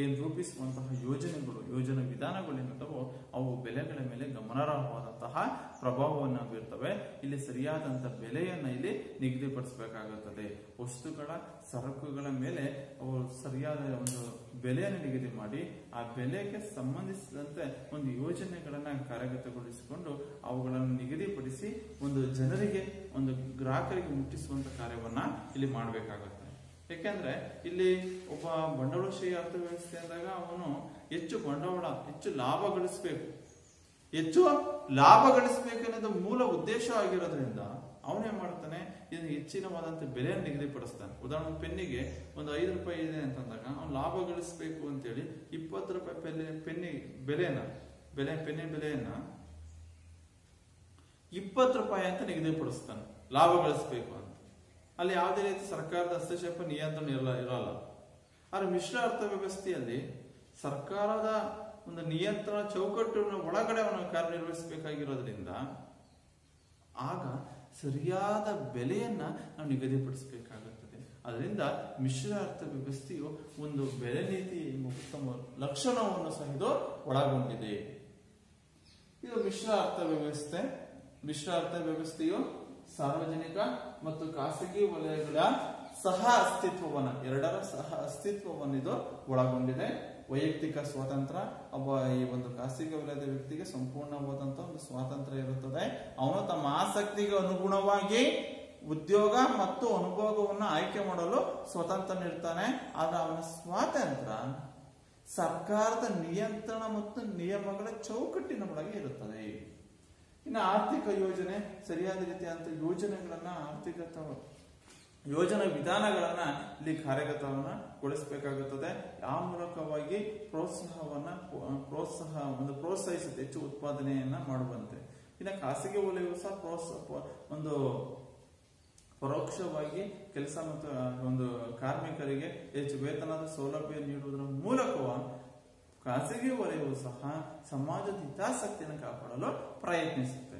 ಏನ್ ರೂಪಿಸುವಂತಹ ಯೋಜನಾ ವಿಧಾನಗಳು ಏನಿದ್ದಾವೋ ಅವು ಬೆಲೆಗಳ ಮೇಲೆ ಗಮನಾರ್ಹವಾದಂತಹ ಪ್ರಭಾವವನ್ನು ಬೀರ್ತವೆ. ಇಲ್ಲಿ ಸರಿಯಾದಂತಹ ಬೆಲೆಯನ್ನ ಇಲ್ಲಿ ನಿಗದಿಪಡಿಸಬೇಕಾಗುತ್ತದೆ. ವಸ್ತುಗಳ, ಸರಕುಗಳ ಮೇಲೆ ಅವು ಸರಿಯಾದ ಒಂದು ಬೆಲೆಯನ್ನು ನಿಗದಿ ಮಾಡಿ ಆ ಬೆಲೆಗೆ ಸಂಬಂಧಿಸಿದಂತೆ ಒಂದು ಯೋಜನೆಗಳನ್ನ ಕಾರ್ಯಗತಗೊಳಿಸಿಕೊಂಡು ಅವುಗಳನ್ನು ನಿಗದಿಪಡಿಸಿ ಒಂದು ಜನರಿಗೆ, ಒಂದು ಗ್ರಾಹಕರಿಗೆ ಮುಟ್ಟಿಸುವಂತ ಕಾರ್ಯವನ್ನ ಇಲ್ಲಿ ಮಾಡಬೇಕಾಗುತ್ತೆ. ಯಾಕೆಂದ್ರೆ ಇಲ್ಲಿ ಒಬ್ಬ ಬಂಡವಾಳಶಾಹಿ ಅರ್ಥವ್ಯವಸ್ಥೆ ಅಂದಾಗ ಅವನು ಹೆಚ್ಚು ಲಾಭ ಗಳಿಸಬೇಕು ಅನ್ನೋದು ಮೂಲ ಉದ್ದೇಶ ಆಗಿರೋದ್ರಿಂದ ಅವನೇನ್ ಮಾಡ್ತಾನೆ, ಇದನ್ನು ಹೆಚ್ಚಿನವಾದಂತ ಬೆಲೆಯನ್ನು ನಿಗದಿಪಡಿಸ್ತಾನೆ. ಉದಾಹರಣೆ ಪೆನ್ನಿಗೆ ಒಂದು 5 ರೂಪಾಯಿ ಇದೆ ಅಂತಂದಾಗ ಅವನು ಲಾಭ ಗಳಿಸಬೇಕು ಅಂತೇಳಿ 20 ರೂಪಾಯಿ ಪೆನ್ನಿನ ಬೆಲೆಯನ್ನ 20 ರೂಪಾಯಿ ಅಂತ ನಿಗದಿಪಡಿಸ್ತಾನೆ, ಲಾಭ ಗಳಿಸಬೇಕು ಅಂತ. ಅಲ್ಲಿ ಯಾವುದೇ ರೀತಿ ಸರ್ಕಾರದ ಹಸ್ತಕ್ಷೇಪ, ನಿಯಂತ್ರಣ ಇರಲ್ಲ. ಆದ್ರೆ ಮಿಶ್ರ ಅರ್ಥ ವ್ಯವಸ್ಥೆಯಲ್ಲಿ ಸರ್ಕಾರದ ಒಂದು ನಿಯಂತ್ರಣ ಚೌಕಟ್ಟಿನ ಒಳಗಡೆ ಅವನು ಕಾರ್ಯನಿರ್ವಹಿಸಬೇಕಾಗಿರೋದ್ರಿಂದ ಆಗ ಸರಿಯಾದ ಬೆಲೆಯನ್ನ ನಾವು ನಿಗದಿಪಡಿಸಬೇಕಾಗುತ್ತದೆ. ಅದರಿಂದ ಮಿಶ್ರ ಅರ್ಥ ವ್ಯವಸ್ಥೆಯು ಒಂದು ಬೆಲೆ ನೀತಿ ಎಂಬ ಉತ್ತಮ ಲಕ್ಷಣವನ್ನು ಸಹ ಇದು ಒಳಗೊಂಡಿದೆ. ಇದು ಮಿಶ್ರ ಅರ್ಥ ವ್ಯವಸ್ಥೆಯು ಸಾರ್ವಜನಿಕ ಮತ್ತು ಖಾಸಗಿ ವಲಯಗಳ ಸಹ ಅಸ್ತಿತ್ವವನ್ನ, ಎರಡರ ಸಹ ಅಸ್ತಿತ್ವವನ್ನು ಇದು ಒಳಗೊಂಡಿದೆ. ವೈಯಕ್ತಿಕ ಸ್ವಾತಂತ್ರ್ಯ, ಈ ಒಂದು ಖಾಸಗಿ ವಲಯದ ವ್ಯಕ್ತಿಗೆ ಸಂಪೂರ್ಣವಾದಂತಹ ಒಂದು ಸ್ವಾತಂತ್ರ್ಯ ಇರುತ್ತದೆ. ಅವನು ತಮ್ಮ ಆಸಕ್ತಿಗೆ ಅನುಗುಣವಾಗಿ ಉದ್ಯೋಗ ಮತ್ತು ಅನುಭೋಗವನ್ನು ಆಯ್ಕೆ ಮಾಡಲು ಸ್ವತಂತ್ರ ನೀಡ್ತಾನೆ. ಆದ್ರೆ ಅವನ ಸ್ವಾತಂತ್ರ್ಯ ಸರ್ಕಾರದ ನಿಯಂತ್ರಣ ಮತ್ತು ನಿಯಮಗಳ ಚೌಕಟ್ಟಿನ ಒಳಗೆ ಇರುತ್ತದೆ. ಇನ್ನು ಆರ್ಥಿಕ ಯೋಜನೆ, ಸರಿಯಾದ ರೀತಿಯಾದಂತ ಯೋಜನೆಗಳನ್ನ, ಯೋಜನಾ ವಿಧಾನಗಳನ್ನ ಇಲ್ಲಿ ಕಾರ್ಯಗತಗೊಳಿಸಬೇಕಾಗುತ್ತದೆ. ಆ ಮೂಲಕವಾಗಿ ಪ್ರೋತ್ಸಾಹಿಸುತ್ತೆ ಹೆಚ್ಚು ಉತ್ಪಾದನೆಯನ್ನ ಮಾಡುವಂತೆ. ಇನ್ನು ಖಾಸಗಿ ವಲಯವು ಸಹ ಒಂದು ಪರೋಕ್ಷವಾಗಿ ಕೆಲಸ ಮತ್ತು ಒಂದು ಕಾರ್ಮಿಕರಿಗೆ ಹೆಚ್ಚು ವೇತನದ ಸೌಲಭ್ಯ ನೀಡುವುದರ ಮೂಲಕವಾಗಿ ಖಾಸಗಿ ವಲಯವು ಸಹ ಸಮಾಜದ ಹಿತಾಸಕ್ತಿಯನ್ನು ಕಾಪಾಡಲು ಪ್ರಯತ್ನಿಸುತ್ತೆ.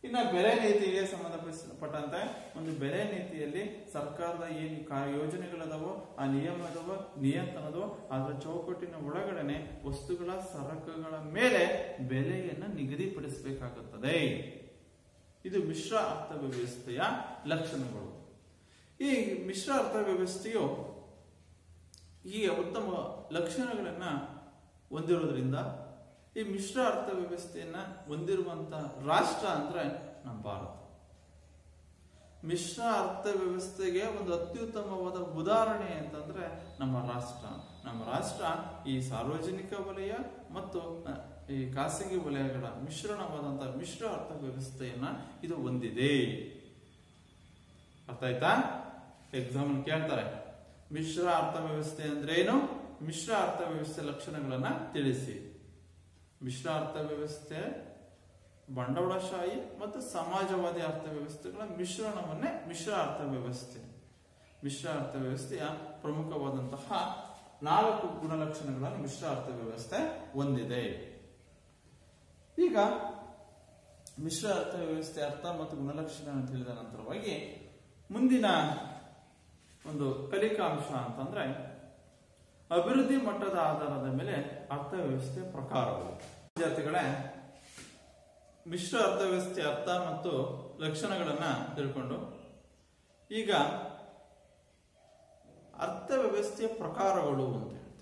ಇನ್ನು ಬೆಲೆ ನೀತಿಗೆ ಸಂಬಂಧಪಟ್ಟಂತೆ ಒಂದು ಬೆಲೆ ನೀತಿಯಲ್ಲಿ ಸರ್ಕಾರದ ಏನು ಯೋಜನೆಗಳದವೋ ಆ ನಿಯಂತ್ರಣದವೋ ಅದರ ಚೌಕಟ್ಟಿನ ಒಳಗಡೆ ವಸ್ತುಗಳ ಸರಕುಗಳ ಮೇಲೆ ಬೆಲೆಯನ್ನು ನಿಗದಿಪಡಿಸಬೇಕಾಗುತ್ತದೆ. ಇದು ಮಿಶ್ರ ಅರ್ಥವ್ಯವಸ್ಥೆಯ ಲಕ್ಷಣಗಳು. ಈ ಮಿಶ್ರ ಅರ್ಥವ್ಯವಸ್ಥೆಯು ಈ ಉತ್ತಮ ಲಕ್ಷಣಗಳನ್ನ ಹೊಂದಿರೋದ್ರಿಂದ ಈ ಮಿಶ್ರ ಅರ್ಥವ್ಯವಸ್ಥೆಯನ್ನ ಹೊಂದಿರುವಂತಹ ರಾಷ್ಟ್ರ ಅಂದ್ರೆ ನಮ್ಮ ಭಾರತ. ಮಿಶ್ರ ಅರ್ಥವ್ಯವಸ್ಥೆಗೆ ಒಂದು ಅತ್ಯುತ್ತಮವಾದ ಉದಾಹರಣೆ ಅಂತಂದ್ರೆ ನಮ್ಮ ರಾಷ್ಟ್ರ ಈ ಸಾರ್ವಜನಿಕ ವಲಯ ಮತ್ತು ಈ ಖಾಸಗಿ ವಲಯಗಳ ಮಿಶ್ರಣವಾದಂತಹ ಮಿಶ್ರ ಅರ್ಥವ್ಯವಸ್ಥೆಯನ್ನ ಇದು ಹೊಂದಿದೆ. ಅರ್ಥ ಆಯ್ತಾ? ಎಕ್ಸಾಮ್ ಕೇಳ್ತಾರೆ, ಮಿಶ್ರ ಅರ್ಥವ್ಯವಸ್ಥೆ ಅಂದ್ರೆ ಏನು, ಮಿಶ್ರ ಅರ್ಥವ್ಯವಸ್ಥೆ ಲಕ್ಷಣಗಳನ್ನ ತಿಳಿಸಿ. ಮಿಶ್ರ ಅರ್ಥವ್ಯವಸ್ಥೆ ಬಂಡವಾಳಶಾಹಿ ಮತ್ತು ಸಮಾಜವಾದಿ ಅರ್ಥವ್ಯವಸ್ಥೆಗಳ ಮಿಶ್ರಣವನ್ನೇ ಮಿಶ್ರ ಅರ್ಥವ್ಯವಸ್ಥೆ. ಮಿಶ್ರ ಅರ್ಥವ್ಯವಸ್ಥೆಯ ಪ್ರಮುಖವಾದಂತಹ 4 ಗುಣಲಕ್ಷಣಗಳನ್ನು ಮಿಶ್ರ ಅರ್ಥವ್ಯವಸ್ಥೆ ಹೊಂದಿದೆ. ಈಗ ಮಿಶ್ರ ಅರ್ಥವ್ಯವಸ್ಥೆ ಅರ್ಥ ಮತ್ತು ಗುಣಲಕ್ಷಣ ತಿಳಿದ ನಂತರವಾಗಿ ಮುಂದಿನ ಒಂದು ಕಲಿಕಾಂಶ ಅಂತಂದ್ರೆ ಅಭಿವೃದ್ಧಿ ಮಟ್ಟದ ಆಧಾರದ ಮೇಲೆ ಅರ್ಥವ್ಯವಸ್ಥೆ ಪ್ರಕಾರಗಳು. ವಿದ್ಯಾರ್ಥಿಗಳೇ, ಮಿಶ್ರ ಅರ್ಥವ್ಯವಸ್ಥೆ ಅರ್ಥ ಮತ್ತು ಲಕ್ಷಣಗಳನ್ನ ತಿಳ್ಕೊಂಡು ಈಗ ಅರ್ಥವ್ಯವಸ್ಥೆಯ ಪ್ರಕಾರಗಳು ಅಂತ ಹೇಳ್ತೇವೆ.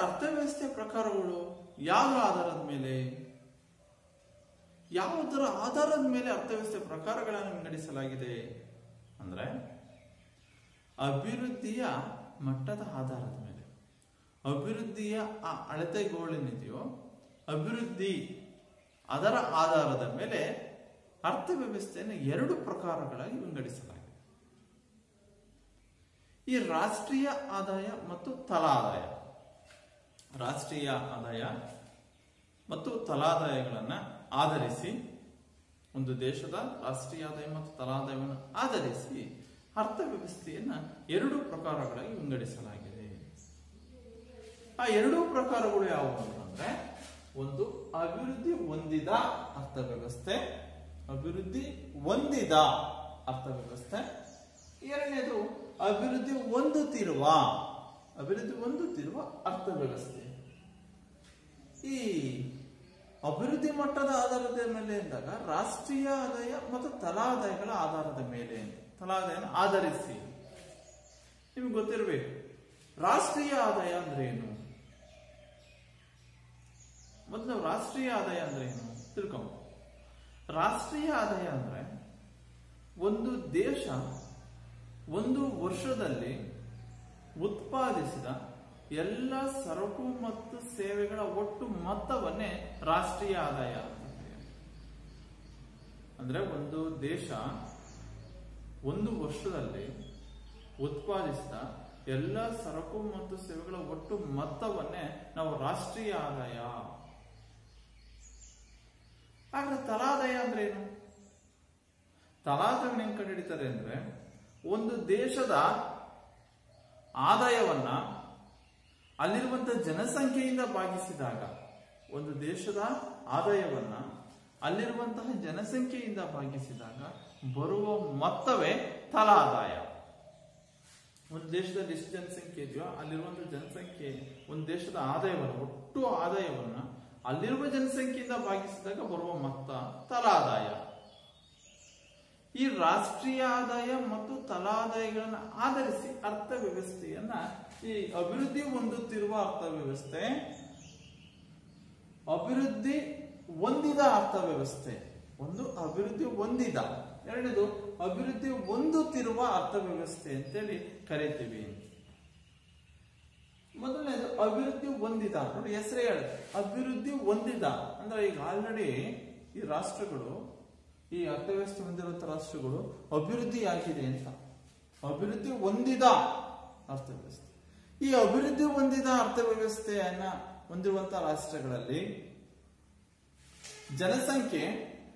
ಅರ್ಥವ್ಯವಸ್ಥೆಯ ಪ್ರಕಾರಗಳು ಯಾವುದರ ಆಧಾರದ ಮೇಲೆ ಅರ್ಥವ್ಯವಸ್ಥೆ ಪ್ರಕಾರಗಳನ್ನು ವಿಂಗಡಿಸಲಾಗಿದೆ ಅಂದ್ರೆ ಅಭಿವೃದ್ಧಿಯ ಮಟ್ಟದ ಆಧಾರದ ಮೇಲೆ. ಅಭಿವೃದ್ಧಿಯ ಆ ಅಳತೆಗೋಲೇನಿದೆಯೋ ಅಭಿವೃದ್ಧಿ ಅದರ ಆಧಾರದ ಮೇಲೆ ಅರ್ಥವ್ಯವಸ್ಥೆಯನ್ನು 2 ಪ್ರಕಾರಗಳಾಗಿ ವಿಂಗಡಿಸಲಾಗಿದೆ. ಈ ರಾಷ್ಟ್ರೀಯ ಆದಾಯ ಮತ್ತು ತಲಾದಾಯ. ರಾಷ್ಟ್ರೀಯ ಆದಾಯ ಮತ್ತು ತಲಾದಾಯಗಳನ್ನ ಆಧರಿಸಿ, ಒಂದು ದೇಶದ ರಾಷ್ಟ್ರೀಯ ಆದಾಯ ಮತ್ತು ತಲಾದಾಯವನ್ನು ಆಧರಿಸಿ ಅರ್ಥವ್ಯವಸ್ಥೆಯನ್ನ 2 ಪ್ರಕಾರಗಳಾಗಿ ವಿಂಗಡಿಸಲಾಗಿದೆ. ಆ 2 ಪ್ರಕಾರಗಳು ಯಾವುವು ಅಂತಂದ್ರೆ, ಒಂದು ಅಭಿವೃದ್ಧಿ ಹೊಂದಿದ ಅರ್ಥವ್ಯವಸ್ಥೆ, ಅಭಿವೃದ್ಧಿ ಹೊಂದಿದ ಅರ್ಥವ್ಯವಸ್ಥೆ. ಎರಡನೇದು ಅಭಿವೃದ್ಧಿ ಹೊಂದುತ್ತಿರುವ ಅರ್ಥವ್ಯವಸ್ಥೆ. ಈ ಅಭಿವೃದ್ಧಿ ಮಟ್ಟದ ಆಧಾರದ ಮೇಲೆ ಎಂದಾಗ ರಾಷ್ಟ್ರೀಯ ಆದಾಯ ಮತ್ತು ತಲಾದಾಯಗಳ ಆಧಾರದ ಮೇಲೆ, ತಲಾದಾಯನ ಆಧರಿಸಿ. ನಿಮ್ಗೆ ಗೊತ್ತಿರಬೇಕು ರಾಷ್ಟ್ರೀಯ ಆದಾಯ ಅಂದ್ರೆ ಏನು. ಮೊದಲು ರಾಷ್ಟ್ರೀಯ ಆದಾಯ ಅಂದ್ರೆ ಏನು ತಿಳ್ಕೊಂಡು. ರಾಷ್ಟ್ರೀಯ ಆದಾಯ ಅಂದ್ರೆ ಒಂದು ದೇಶ ಒಂದು ವರ್ಷದಲ್ಲಿ ಉತ್ಪಾದಿಸಿದ ಎಲ್ಲ ಸರಕು ಮತ್ತು ಸೇವೆಗಳ ಒಟ್ಟು ಮೊತ್ತವನ್ನೇ ರಾಷ್ಟ್ರೀಯ ಆದಾಯ ಅಂತ ಅಂದ್ರೆ ಒಂದು ದೇಶ ಒಂದು ವರ್ಷದಲ್ಲಿ ಉತ್ಪಾದಿಸಿದ ಎಲ್ಲ ಸರಕು ಮತ್ತು ಸೇವೆಗಳ ಒಟ್ಟು ಮೊತ್ತವನ್ನೇ ನಾವು ರಾಷ್ಟ್ರೀಯ ಆದಾಯ. ಹಾಗಾದ್ರೆ ತಲಾದಾಯ ಅಂದ್ರೆ ಏನು? ತಲಾದಾಯ ಹೆಂಗ್ ಕಂಡುಹಿಡಿತಾರೆ ಅಂದ್ರೆ, ಒಂದು ದೇಶದ ಆದಾಯವನ್ನ ಅಲ್ಲಿರುವಂತಹ ಜನಸಂಖ್ಯೆಯಿಂದ ಭಾಗಿಸಿದಾಗ, ಒಂದು ದೇಶದ ಆದಾಯವನ್ನ ಅಲ್ಲಿರುವಂತಹ ಜನಸಂಖ್ಯೆಯಿಂದ ಭಾಗಿಸಿದಾಗ ಬರುವ ಮೊತ್ತವೇ ತಲಾದಾಯ. ಒಂದು ದೇಶದಲ್ಲಿ ಎಷ್ಟು ಜನಸಂಖ್ಯೆ ಇದೆಯೋ ಅಲ್ಲಿರುವಂತಹ ಜನಸಂಖ್ಯೆ, ಒಂದು ದೇಶದ ಆದಾಯವನ್ನು, ಒಟ್ಟು ಆದಾಯವನ್ನ ಅಲ್ಲಿರುವ ಜನಸಂಖ್ಯೆಯಿಂದ ಭಾಗಿಸಿದಾಗ ಬರುವ ಮೊತ್ತ ತಲಾದಾಯ. ಈ ರಾಷ್ಟ್ರೀಯ ಆದಾಯ ಮತ್ತು ತಲಾದಾಯಗಳನ್ನು ಆಧರಿಸಿ ಅರ್ಥವ್ಯವಸ್ಥೆಯನ್ನ ಈ ಅಭಿವೃದ್ಧಿ ಹೊಂದುತ್ತಿರುವ ಅರ್ಥವ್ಯವಸ್ಥೆ, ಅಭಿವೃದ್ಧಿ ಹೊಂದಿದ ಅರ್ಥವ್ಯವಸ್ಥೆ, ಒಂದು ಅಭಿವೃದ್ಧಿ ಹೊಂದಿದ, ಎರಡನೇದು ಅಭಿವೃದ್ಧಿ ಹೊಂದುತ್ತಿರುವ ಅರ್ಥವ್ಯವಸ್ಥೆ ಅಂತೇಳಿ ಕರಿತೀವಿ. ಮೊದಲನೇದು ಅಭಿವೃದ್ಧಿ ಹೊಂದಿದ. ನೋಡಿ ಹೆಸರೇ ಹೇಳುತ್ತೆ ಅಭಿವೃದ್ಧಿ ಹೊಂದಿದ ಅಂದ್ರೆ ಈಗ ಆಲ್ರೆಡಿ ಈ ರಾಷ್ಟ್ರಗಳು, ಈ ಅರ್ಥವ್ಯವಸ್ಥೆ ಹೊಂದಿರುವಂತಹ ರಾಷ್ಟ್ರಗಳು ಅಭಿವೃದ್ಧಿ ಆಗಿದೆ ಅಂತ. ಅಭಿವೃದ್ಧಿ ಹೊಂದಿದ ಅರ್ಥವ್ಯವಸ್ಥೆ, ಈ ಅಭಿವೃದ್ಧಿ ಹೊಂದಿದ ಅರ್ಥವ್ಯವಸ್ಥೆಯನ್ನ ಹೊಂದಿರುವಂತಹ ರಾಷ್ಟ್ರಗಳಲ್ಲಿ ಜನಸಂಖ್ಯೆ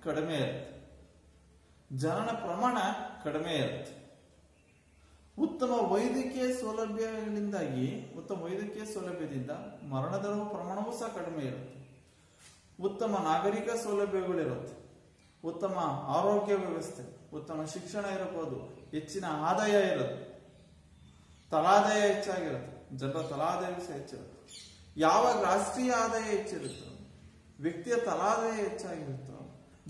ಕಡಿಮೆ ಇರುತ್ತೆ, ಜನನ ಪ್ರಮಾಣ ಕಡಿಮೆ ಇರುತ್ತೆ, ಉತ್ತಮ ವೈದ್ಯಕೀಯ ಸೌಲಭ್ಯಗಳಿಂದಾಗಿ, ಉತ್ತಮ ವೈದ್ಯಕೀಯ ಸೌಲಭ್ಯದಿಂದ ಮರಣ ದರದ ಪ್ರಮಾಣವೂ ಸಹ ಕಡಿಮೆ ಇರುತ್ತೆ, ಉತ್ತಮ ನಾಗರಿಕ ಸೌಲಭ್ಯಗಳಿರುತ್ತೆ, ಉತ್ತಮ ಆರೋಗ್ಯ ವ್ಯವಸ್ಥೆ, ಉತ್ತಮ ಶಿಕ್ಷಣ ಇರಬಹುದು, ಹೆಚ್ಚಿನ ಆದಾಯ ಇರುತ್ತೆ, ತಲಾದಾಯ ಹೆಚ್ಚಾಗಿರುತ್ತೆ, ಜನರ ತಲಾದಾಯ ಸಹ ಹೆಚ್ಚಿರುತ್ತೆ. ಯಾವಾಗ ರಾಷ್ಟ್ರೀಯ ಆದಾಯ ಹೆಚ್ಚಿರುತ್ತೋ, ವ್ಯಕ್ತಿಯ ತಲಾದಾಯ ಹೆಚ್ಚಾಗಿರುತ್ತೋ,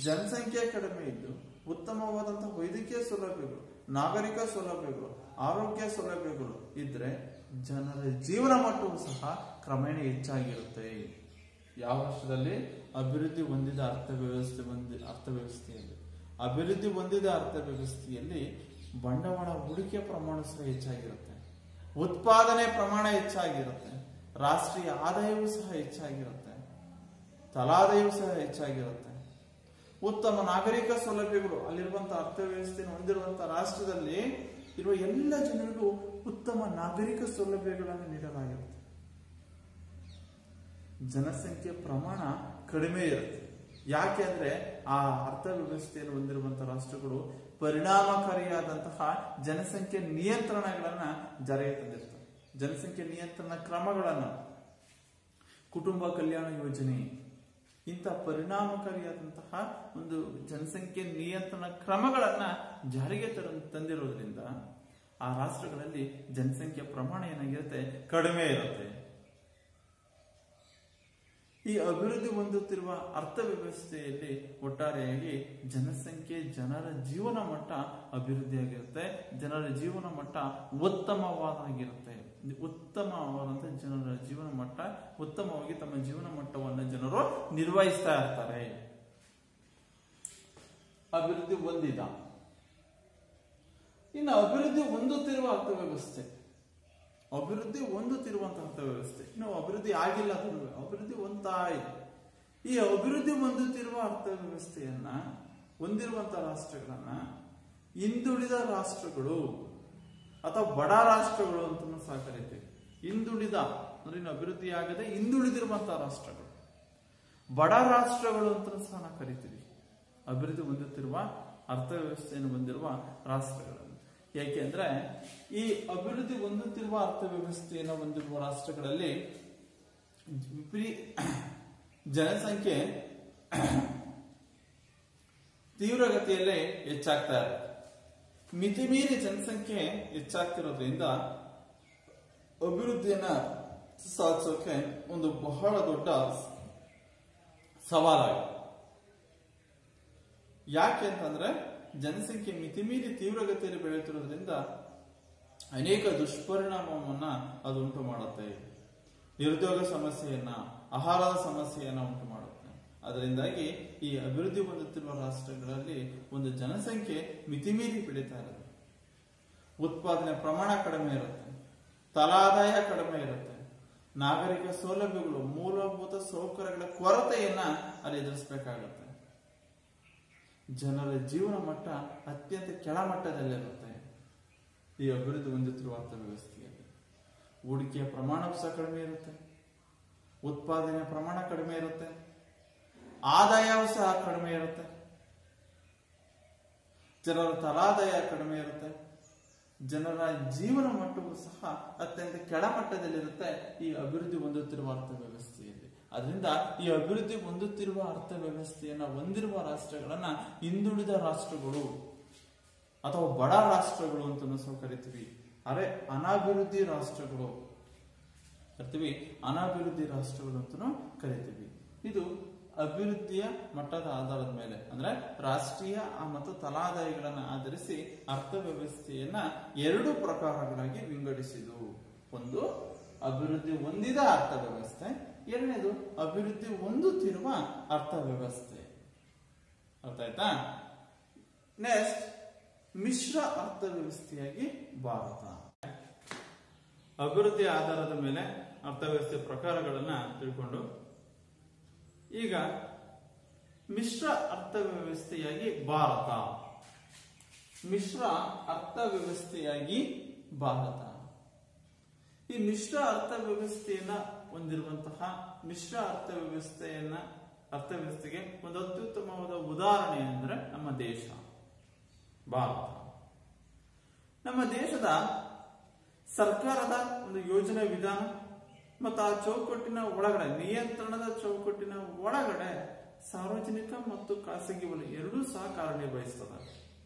ಜನಸಂಖ್ಯೆ ಕಡಿಮೆ ಇದ್ದು ಉತ್ತಮವಾದಂತಹ ವೈದ್ಯಕೀಯ ಸೌಲಭ್ಯಗಳು, ನಾಗರಿಕ ಸೌಲಭ್ಯಗಳು, ಆರೋಗ್ಯ ಸೌಲಭ್ಯಗಳು ಇದ್ರೆ ಜನರ ಜೀವನ ಮಟ್ಟವೂ ಸಹ ಕ್ರಮೇಣ ಹೆಚ್ಚಾಗಿರುತ್ತೆ. ಯಾವ ವರ್ಷದಲ್ಲಿ? ಅಭಿವೃದ್ಧಿ ಹೊಂದಿದ ಅರ್ಥವ್ಯವಸ್ಥೆಯಲ್ಲಿ. ಅಭಿವೃದ್ಧಿ ಹೊಂದಿದ ಅರ್ಥವ್ಯವಸ್ಥೆಯಲ್ಲಿ ಬಂಡವಾಳ ಹೂಡಿಕೆ ಪ್ರಮಾಣ ಸಹ ಹೆಚ್ಚಾಗಿರುತ್ತೆ, ಉತ್ಪಾದನೆ ಪ್ರಮಾಣ ಹೆಚ್ಚಾಗಿರುತ್ತೆ, ರಾಷ್ಟ್ರೀಯ ಆದಾಯವೂ ಸಹ ಹೆಚ್ಚಾಗಿರುತ್ತೆ, ತಲಾದಾಯವೂ ಸಹ ಹೆಚ್ಚಾಗಿರುತ್ತೆ, ಉತ್ತಮ ನಾಗರಿಕ ಸೌಲಭ್ಯಗಳು, ಅಲ್ಲಿರುವಂತಹ ಅರ್ಥವ್ಯವಸ್ಥೆಯನ್ನು ಹೊಂದಿರುವಂತಹ ರಾಷ್ಟ್ರದಲ್ಲಿ ಇರುವ ಎಲ್ಲ ಜನರಿಗೂ ಉತ್ತಮ ನಾಗರಿಕ ಸೌಲಭ್ಯಗಳನ್ನು ನೀಡಲಾಗಿರುತ್ತೆ. ಜನಸಂಖ್ಯೆ ಪ್ರಮಾಣ ಕಡಿಮೆ ಇರುತ್ತೆ. ಯಾಕೆ ಅಂದ್ರೆ ಆ ಅರ್ಥವ್ಯವಸ್ಥೆಯನ್ನು ಹೊಂದಿರುವಂತಹ ರಾಷ್ಟ್ರಗಳು ಪರಿಣಾಮಕಾರಿಯಾದಂತಹ ಜನಸಂಖ್ಯೆ ನಿಯಂತ್ರಣಗಳನ್ನ ಜಾರಿಗೆ ತಂದಿರ್ತವೆ. ಜನಸಂಖ್ಯೆ ನಿಯಂತ್ರಣ ಕ್ರಮಗಳನ್ನ, ಕುಟುಂಬ ಕಲ್ಯಾಣ ಯೋಜನೆ, ಇಂಥ ಪರಿಣಾಮಕಾರಿಯಾದಂತಹ ಒಂದು ಜನಸಂಖ್ಯೆ ನಿಯಂತ್ರಣ ಕ್ರಮಗಳನ್ನ ಜಾರಿಗೆ ತಂದಿರೋದ್ರಿಂದ ಆ ರಾಷ್ಟ್ರಗಳಲ್ಲಿ ಜನಸಂಖ್ಯೆ ಪ್ರಮಾಣ ಏನಾಗಿರುತ್ತೆ? ಕಡಿಮೆ ಇರುತ್ತೆ. ಈ ಅಭಿವೃದ್ಧಿ ಹೊಂದುತ್ತಿರುವ ಅರ್ಥವ್ಯವಸ್ಥೆಯಲ್ಲಿ ಒಟ್ಟಾರೆಯಾಗಿ ಜನಸಂಖ್ಯೆ, ಜನರ ಜೀವನ ಮಟ್ಟ ಅಭಿವೃದ್ಧಿಯಾಗಿರುತ್ತೆ, ಜನರ ಜೀವನ ಮಟ್ಟ ಉತ್ತಮವಾಗಿರುತ್ತೆ. ಉತ್ತಮವಾದಂತಹ ಜನರ ಜೀವನ ಮಟ್ಟ, ಉತ್ತಮವಾಗಿ ತಮ್ಮ ಜೀವನ ಮಟ್ಟವನ್ನು ಜನರು ನಿರ್ವಹಿಸ್ತಾ ಇರ್ತಾರೆ. ಅಭಿವೃದ್ಧಿ ಹೊಂದಿದ. ಇನ್ನು ಅಭಿವೃದ್ಧಿ ಹೊಂದುತ್ತಿರುವ ಅರ್ಥವ್ಯವಸ್ಥೆ, ಅಭಿವೃದ್ಧಿ ಹೊಂದುತ್ತಿರುವಂತಹ ಅರ್ಥವ್ಯವಸ್ಥೆ, ಇನ್ನು ಅಭಿವೃದ್ಧಿ ಆಗಿಲ್ಲ, ಅಭಿವೃದ್ಧಿ ಹೊಂದ್ತಾ ಇದೆ. ಈ ಅಭಿವೃದ್ಧಿ ಹೊಂದುತ್ತಿರುವ ಅರ್ಥವ್ಯವಸ್ಥೆಯನ್ನ ಹೊಂದಿರುವಂತಹ ರಾಷ್ಟ್ರಗಳನ್ನ ಹಿಂದುಳಿದ ರಾಷ್ಟ್ರಗಳು ಅಥವಾ ಬಡ ರಾಷ್ಟ್ರಗಳು ಅಂತ ಸಹ ಕರೀತೀವಿ. ಹಿಂದುಳಿದ ಅಂದ್ರೆ ಇನ್ನು ಅಭಿವೃದ್ಧಿ ಆಗದೆ ಹಿಂದುಳಿದಿರುವಂತಹ ರಾಷ್ಟ್ರಗಳು, ಬಡ ರಾಷ್ಟ್ರಗಳು ಅಂತ ಸಹ ನಾವು ಕರಿತೀವಿ. ಅಭಿವೃದ್ಧಿ ಹೊಂದುತ್ತಿರುವ ಅರ್ಥವ್ಯವಸ್ಥೆಯನ್ನು ಹೊಂದಿರುವ ರಾಷ್ಟ್ರಗಳನ್ನು. ಯಾಕೆಂದ್ರೆ ಈ ಅಭಿವೃದ್ಧಿ ಹೊಂದುತ್ತಿರುವ ಅರ್ಥವ್ಯವಸ್ಥೆಯನ್ನು ಹೊಂದಿರುವ ರಾಷ್ಟ್ರಗಳಲ್ಲಿ ಜನಸಂಖ್ಯೆ ತೀವ್ರಗತಿಯಲ್ಲೇ ಹೆಚ್ಚಾಗ್ತಾ ಇದೆ. ಮಿತಿಮೀರಿ ಜನಸಂಖ್ಯೆ ಹೆಚ್ಚಾಗ್ತಿರೋದ್ರಿಂದ ಅಭಿವೃದ್ಧಿಯನ್ನ ಸಾಧಿಸೋಕೆ ಒಂದು ಬಹಳ ದೊಡ್ಡ ಸವಾಲಾಗಿದೆ. ಯಾಕೆ ಅಂತಂದ್ರೆ ಜನಸಂಖ್ಯೆ ಮಿತಿಮೀರಿ ತೀವ್ರಗತಿಯಲ್ಲಿ ಬೆಳೆಯುತ್ತಿರೋದ್ರಿಂದ ಅನೇಕ ದುಷ್ಪರಿಣಾಮವನ್ನ ಅದು ಉಂಟು ಮಾಡುತ್ತೆ. ನಿರುದ್ಯೋಗ ಸಮಸ್ಯೆಯನ್ನ, ಆಹಾರದ ಸಮಸ್ಯೆಯನ್ನ ಉಂಟು ಮಾಡುತ್ತೆ. ಅದರಿಂದಾಗಿ ಈ ಅಭಿವೃದ್ಧಿ ಹೊಂದುತ್ತಿರುವ ರಾಷ್ಟ್ರಗಳಲ್ಲಿ ಒಂದು ಜನಸಂಖ್ಯೆ ಮಿತಿಮೀರಿ ಬೆಳೀತಾ ಇರುತ್ತೆ. ಉತ್ಪಾದನೆ ಪ್ರಮಾಣ ಕಡಿಮೆ ಇರುತ್ತೆ, ತಲಾದಾಯ ಕಡಿಮೆ ಇರುತ್ತೆ, ನಾಗರಿಕ ಸೌಲಭ್ಯಗಳು, ಮೂಲಭೂತ ಸೌಕರ್ಯಗಳ ಕೊರತೆಯನ್ನ ಅಲ್ಲಿ ಎದುರಿಸಬೇಕಾಗುತ್ತೆ. ಜನರ ಜೀವನ ಮಟ್ಟ ಅತ್ಯಂತ ಕೆಳಮಟ್ಟದಲ್ಲಿರುತ್ತೆ. ಈ ಅಭಿವೃದ್ಧಿ ಹೊಂದುತ್ತಿರುವ ಅರ್ಥವ್ಯವಸ್ಥೆಯಲ್ಲಿ ಹೂಡಿಕೆಯ ಪ್ರಮಾಣವೂ ಸಹ ಕಡಿಮೆ ಇರುತ್ತೆ, ಉತ್ಪಾದನೆಯ ಪ್ರಮಾಣ ಕಡಿಮೆ ಇರುತ್ತೆ, ಆದಾಯವೂ ಸಹ ಕಡಿಮೆ ಇರುತ್ತೆ, ಜನರ ತಲಾದಾಯ ಕಡಿಮೆ ಇರುತ್ತೆ, ಜನರ ಜೀವನ ಮಟ್ಟವೂ ಸಹ ಅತ್ಯಂತ ಕೆಳಮಟ್ಟದಲ್ಲಿರುತ್ತೆ ಈ ಅಭಿವೃದ್ಧಿ ಹೊಂದುತ್ತಿರುವ ಅರ್ಥವ್ಯವಸ್ಥೆಯಲ್ಲಿ. ಅದರಿಂದ ಈ ಅಭಿವೃದ್ಧಿ ಹೊಂದುತ್ತಿರುವ ಅರ್ಥವ್ಯವಸ್ಥೆಯನ್ನ ಹೊಂದಿರುವ ರಾಷ್ಟ್ರಗಳನ್ನ ಹಿಂದುಳಿದ ರಾಷ್ಟ್ರಗಳು ಅಥವಾ ಬಡ ರಾಷ್ಟ್ರಗಳು ಅಂತ ಸಹ ಕರಿತೀವಿ. ಅರೆ ಅನಾಭಿವೃದ್ಧಿ ರಾಷ್ಟ್ರಗಳು ಕರಿತೀವಿ, ಅನಾಭಿವೃದ್ಧಿ ರಾಷ್ಟ್ರಗಳು ಅಂತ ಕರಿತೀವಿ. ಇದು ಅಭಿವೃದ್ಧಿಯ ಮಟ್ಟದ ಆಧಾರದ ಮೇಲೆ ಅಂದ್ರೆ ರಾಷ್ಟ್ರೀಯ ಮತ್ತು ತಲಾದಾಯಗಳನ್ನು ಆಧರಿಸಿ ಅರ್ಥವ್ಯವಸ್ಥೆಯನ್ನ 2 ಪ್ರಕಾರಗಳಾಗಿ ವಿಂಗಡಿಸಿದು. ಒಂದು ಅಭಿವೃದ್ಧಿ ಹೊಂದಿದ ಅರ್ಥವ್ಯವಸ್ಥೆ, ಎರಡನೇದು ಅಭಿವೃದ್ಧಿ ಹೊಂದುತ್ತಿರುವ ಅರ್ಥವ್ಯವಸ್ಥೆ. ಅರ್ಥ ಆಯ್ತಾ? ನೆಕ್ಸ್ಟ್, ಮಿಶ್ರ ಅರ್ಥವ್ಯವಸ್ಥೆಯಾಗಿ ಭಾರತ. ಅಭಿವೃದ್ಧಿ ಆಧಾರದ ಮೇಲೆ ಅರ್ಥವ್ಯವಸ್ಥೆ ಪ್ರಕಾರಗಳನ್ನ ತಿಳ್ಕೊಂಡು ಈಗ ಮಿಶ್ರ ಅರ್ಥವ್ಯವಸ್ಥೆಯಾಗಿ ಭಾರತ. ಮಿಶ್ರ ಅರ್ಥವ್ಯವಸ್ಥೆಯಾಗಿ ಭಾರತ. ಈ ಮಿಶ್ರ ಅರ್ಥವ್ಯವಸ್ಥೆಯನ್ನ ಹೊಂದಿರುವಂತಹ ಮಿಶ್ರ ಅರ್ಥವ್ಯವಸ್ಥೆಗೆ ಒಂದು ಅತ್ಯುತ್ತಮವಾದ ಉದಾಹರಣೆ ಅಂದ್ರೆ ನಮ್ಮ ದೇಶ ಭಾರತ. ನಮ್ಮ ದೇಶದ ಸರ್ಕಾರದ ಒಂದು ಯೋಜನೆ ವಿಧಾನ ಮತ್ತು ಆ ಚೌಕಟ್ಟಿನ ಒಳಗಡೆ, ನಿಯಂತ್ರಣದ ಚೌಕಟ್ಟಿನ ಒಳಗಡೆ ಸಾರ್ವಜನಿಕ ಮತ್ತು ಖಾಸಗಿ ವಲಯ ಎರಡೂ ಸಹ ಕಾರ್ಯನಿರ್ವಹಿಸ್ತದೆ.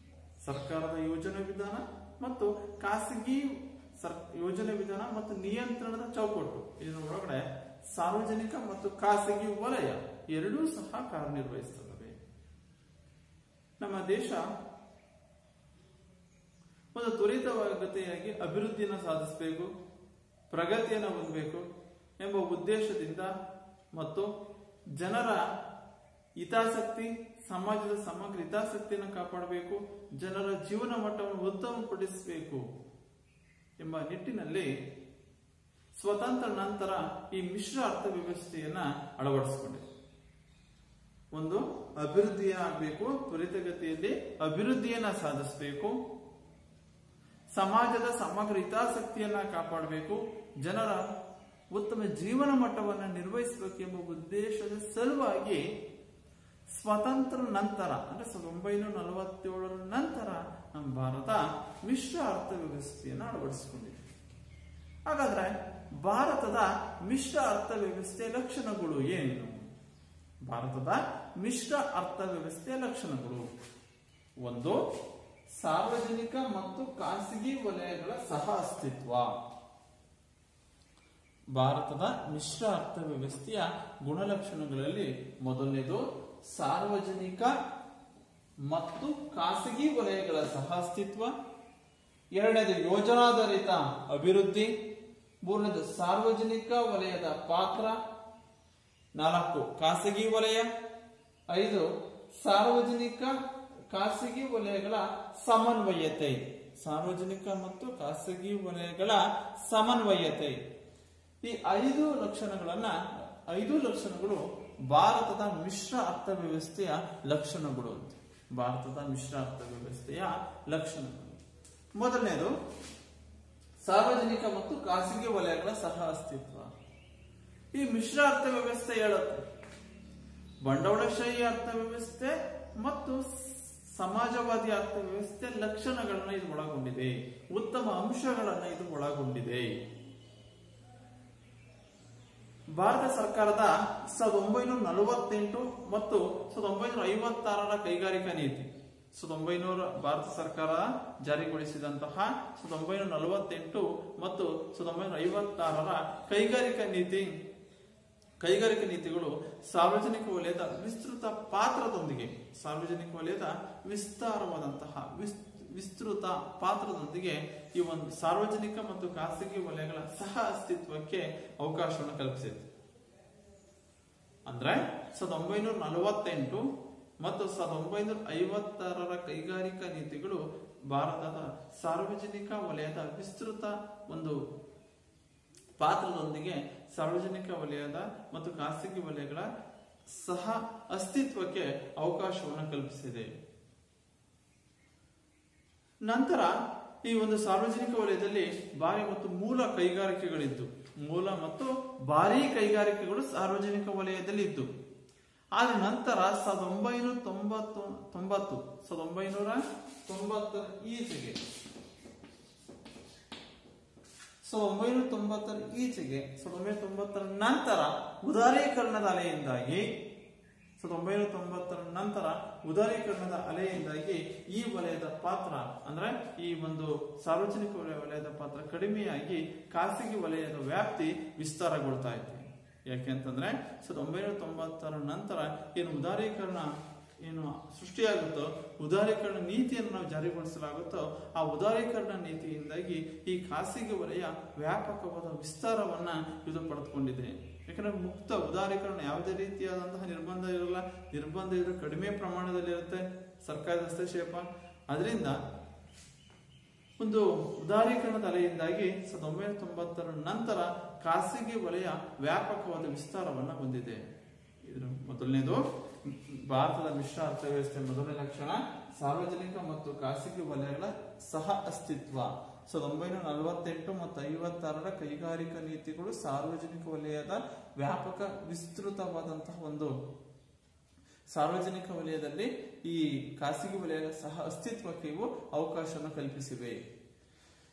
ಸರ್ಕಾರದ ಯೋಜನೆ ವಿಧಾನ ಮತ್ತು ಖಾಸಗಿ ಯೋಜನೆ ವಿಧಾನ ಮತ್ತು ನಿಯಂತ್ರಣದ ಚೌಕಟ್ಟು, ಇದರ ಒಳಗಡೆ ಸಾರ್ವಜನಿಕ ಮತ್ತು ಖಾಸಗಿ ವಲಯ ಎರಡೂ ಸಹ ಕಾರ್ಯನಿರ್ವಹಿಸುತ್ತವೆ. ನಮ್ಮ ದೇಶ ಒಂದು ತ್ವರಿತಗತಿಯಾಗಿ ಅಭಿವೃದ್ಧಿಯನ್ನು ಸಾಧಿಸಬೇಕು, ಪ್ರಗತಿಯನ್ನು ಹೊಂದಬೇಕು ಎಂಬ ಉದ್ದೇಶದಿಂದ ಮತ್ತು ಜನರ ಹಿತಾಸಕ್ತಿ, ಸಮಾಜದ ಸಮಗ್ರ ಹಿತಾಸಕ್ತಿಯನ್ನು ಕಾಪಾಡಬೇಕು, ಜನರ ಜೀವನ ಮಟ್ಟವನ್ನು ಉತ್ತಮಪಡಿಸಬೇಕು ಎಂಬ ನಿಟ್ಟಿನಲ್ಲಿ ಸ್ವತಂತ್ರ ನಂತರ ಈ ಮಿಶ್ರ ಅರ್ಥವ್ಯವಸ್ಥೆಯನ್ನ ಅಳವಡಿಸಿಕೊಂಡಿದೆ. ಒಂದು ಅಭಿವೃದ್ಧಿ ಆಗಬೇಕು, ತ್ವರಿತಗತಿಯಲ್ಲಿ ಅಭಿವೃದ್ಧಿಯನ್ನ ಸಾಧಿಸಬೇಕು, ಸಮಾಜದ ಸಮಗ್ರ ಹಿತಾಸಕ್ತಿಯನ್ನ ಕಾಪಾಡಬೇಕು, ಜನರ ಉತ್ತಮ ಜೀವನ ಮಟ್ಟವನ್ನು ನಿರ್ವಹಿಸಬೇಕು ಎಂಬ ಉದ್ದೇಶದ ಸಲುವಾಗಿ ಸ್ವತಂತ್ರ ನಂತರ ಅಂದ್ರೆ 1947 ನಂತರ ನಮ್ಮ ಭಾರತ ಮಿಶ್ರ ಅರ್ಥವ್ಯವಸ್ಥೆಯನ್ನು ಅಳವಡಿಸಿಕೊಂಡಿದೆ. ಹಾಗಾದ್ರೆ ಭಾರತದ ಮಿಶ್ರ ಅರ್ಥವ್ಯವಸ್ಥೆಯ ಲಕ್ಷಣಗಳು ಏನು? ಭಾರತದ ಮಿಶ್ರ ಅರ್ಥವ್ಯವಸ್ಥೆಯ ಲಕ್ಷಣಗಳು: ಒಂದು, ಸಾರ್ವಜನಿಕ ಮತ್ತು ಖಾಸಗಿ ವಲಯಗಳ ಸಹ ಅಸ್ತಿತ್ವ. ಭಾರತದ ಮಿಶ್ರ ಅರ್ಥವ್ಯವಸ್ಥೆಯ ಗುಣಲಕ್ಷಣಗಳಲ್ಲಿ ಮೊದಲನೇದು ಸಾರ್ವಜನಿಕ ಮತ್ತು ಖಾಸಗಿ ವಲಯಗಳ ಸಹ ಅಸ್ತಿತ್ವ, ಎರಡನೇದು ಯೋಜನಾಧಾರಿತ ಅಭಿವೃದ್ಧಿ, ಮೂರನೇದು ಸಾರ್ವಜನಿಕ ವಲಯದ ಪಾತ್ರ, 4 ಖಾಸಗಿ ವಲಯ, 5 ಸಾರ್ವಜನಿಕ ಖಾಸಗಿ ವಲಯಗಳ ಸಮನ್ವಯತೆ. ಸಾರ್ವಜನಿಕ ಮತ್ತು ಖಾಸಗಿ ವಲಯಗಳ ಸಮನ್ವಯತೆ. ಈ 5 ಲಕ್ಷಣಗಳು ಭಾರತದ ಮಿಶ್ರ ಅರ್ಥವ್ಯವಸ್ಥೆಯ ಲಕ್ಷಣಗಳು ಅಂತ. ಭಾರತದ ಮಿಶ್ರ ಅರ್ಥವ್ಯವಸ್ಥೆಯ ಲಕ್ಷಣಗಳು. ಮೊದಲನೇದು ಸಾರ್ವಜನಿಕ ಮತ್ತು ಖಾಸಗಿ ವಲಯಗಳ ಸಹ ಅಸ್ತಿತ್ವ. ಈ ಮಿಶ್ರ ಅರ್ಥವ್ಯವಸ್ಥೆ ಹೇಳುತ್ತೆ ಬಂಡವಾಳಶಾಹಿ ಅರ್ಥವ್ಯವಸ್ಥೆ ಮತ್ತು ಸಮಾಜವಾದಿ ಅರ್ಥವ್ಯವಸ್ಥೆ ಲಕ್ಷಣಗಳನ್ನ ಇದು ಒಳಗೊಂಡಿದೆ, ಉತ್ತಮ ಅಂಶಗಳನ್ನ ಇದು ಒಳಗೊಂಡಿದೆ. ಭಾರತ ಸರ್ಕಾರದ 1948 ಮತ್ತು 1956 ಕೈಗಾರಿಕಾ ನೀತಿ, ಭಾರತ ಸರ್ಕಾರ ಜಾರಿಗೊಳಿಸಿದಂತಹ 1948 ಮತ್ತು 1956 ಕೈಗಾರಿಕಾ ನೀತಿಗಳು ಸಾರ್ವಜನಿಕ ವಲಯದ ವಿಸ್ತೃತ ಪಾತ್ರದೊಂದಿಗೆ, ಸಾರ್ವಜನಿಕ ವಲಯದ ವಿಸ್ತೃತ ಪಾತ್ರದೊಂದಿಗೆ ಈ ಒಂದು ಸಾರ್ವಜನಿಕ ಮತ್ತು ಖಾಸಗಿ ವಲಯಗಳ ಸಹ ಅಸ್ತಿತ್ವಕ್ಕೆ ಅವಕಾಶವನ್ನು ಕಲ್ಪಿಸಿದೆ. ಅಂದ್ರೆ 1948 ಮತ್ತು 1956 ಕೈಗಾರಿಕಾ ನೀತಿಗಳು ಭಾರತದ ಸಾರ್ವಜನಿಕ ವಲಯದ ವಿಸ್ತೃತ ಒಂದು ಪಾತ್ರದೊಂದಿಗೆ ಸಾರ್ವಜನಿಕ ವಲಯದ ಮತ್ತು ಖಾಸಗಿ ವಲಯಗಳ ಸಹ ಅಸ್ತಿತ್ವಕ್ಕೆ ಅವಕಾಶವನ್ನು ಕಲ್ಪಿಸಿದೆ. ನಂತರ ಈ ಒಂದು ಸಾರ್ವಜನಿಕ ವಲಯದಲ್ಲಿ ಭಾರಿ ಮತ್ತು ಮೂಲ ಕೈಗಾರಿಕೆಗಳಿದ್ದು, ಮೂಲ ಮತ್ತು ಭಾರೀ ಕೈಗಾರಿಕೆಗಳು ಸಾರ್ವಜನಿಕ ವಲಯದಲ್ಲಿ ಇದ್ದು, ಆದ ನಂತರ 1990 ಈಚೆಗೆ 1990 ನಂತರ ಉದಾರೀಕರಣದ ಅಲೆಯಿಂದಾಗಿ ಈ ವಲಯದ ಪಾತ್ರ ಅಂದ್ರೆ ಈ ಒಂದು ಸಾರ್ವಜನಿಕ ವಲಯದ ಪಾತ್ರ ಕಡಿಮೆಯಾಗಿ ಖಾಸಗಿ ವಲಯದ ವ್ಯಾಪ್ತಿ ವಿಸ್ತಾರಗೊಳ್ತಾ ಇದೆ. ಯಾಕೆಂತಂದ್ರೆ 1990 ನಂತರ ಏನು ಉದಾರೀಕರಣ ಏನು ಸೃಷ್ಟಿಯಾಗುತ್ತೋ, ಉದಾರೀಕರಣ ನೀತಿಯನ್ನು ನಾವು ಜಾರಿಗೊಳಿಸಲಾಗುತ್ತೋ, ಆ ಉದಾರೀಕರಣ ನೀತಿಯಿಂದಾಗಿ ಈ ಖಾಸಗಿ ವಲಯ ವ್ಯಾಪಕವಾದ ವಿಸ್ತಾರವನ್ನ ಇದು ಪಡೆದುಕೊಂಡಿದೆ. ಯಾಕಂದ್ರೆ ಮುಕ್ತ ಉದಾರೀಕರಣ ಯಾವುದೇ ರೀತಿಯಾದಂತಹ ನಿರ್ಬಂಧ ಇರಲ್ಲ, ನಿರ್ಬಂಧ ಇದ್ರೆ ಕಡಿಮೆ ಪ್ರಮಾಣದಲ್ಲಿ ಇರುತ್ತೆ ಸರ್ಕಾರದ ಹಸ್ತಕ್ಷೇಪ. ಅದರಿಂದ ಒಂದು ಉದಾರೀಕರಣದ ಅಲೆಯಿಂದಾಗಿ 1990 ನಂತರ ಖಾಸಗಿ ವಲಯ ವ್ಯಾಪಕವಾದ ವಿಸ್ತಾರವನ್ನ ಹೊಂದಿದೆ. ಇದ್ರ ಮೊದಲನೇದು ಭಾರತದ ಮಿಶ್ರ ಅರ್ಥವ್ಯವಸ್ಥೆ ಮೊದಲನೇ ಲಕ್ಷಣ ಸಾರ್ವಜನಿಕ ಮತ್ತು ಖಾಸಗಿ ವಲಯಗಳ ಸಹ ಅಸ್ತಿತ್ವ. 1948 ಮತ್ತು 56 ಕೈಗಾರಿಕಾ ನೀತಿಗಳು ಸಾರ್ವಜನಿಕ ವಲಯದ ವ್ಯಾಪಕ ವಿಸ್ತೃತವಾದಂತಹ ಒಂದು ಸಾರ್ವಜನಿಕ ವಲಯದಲ್ಲಿ ಈ ಖಾಸಗಿ ವಲಯದ ಸಹ ಅಸ್ತಿತ್ವಕ್ಕೆ ಇವು ಅವಕಾಶವನ್ನು ಕಲ್ಪಿಸಿವೆ.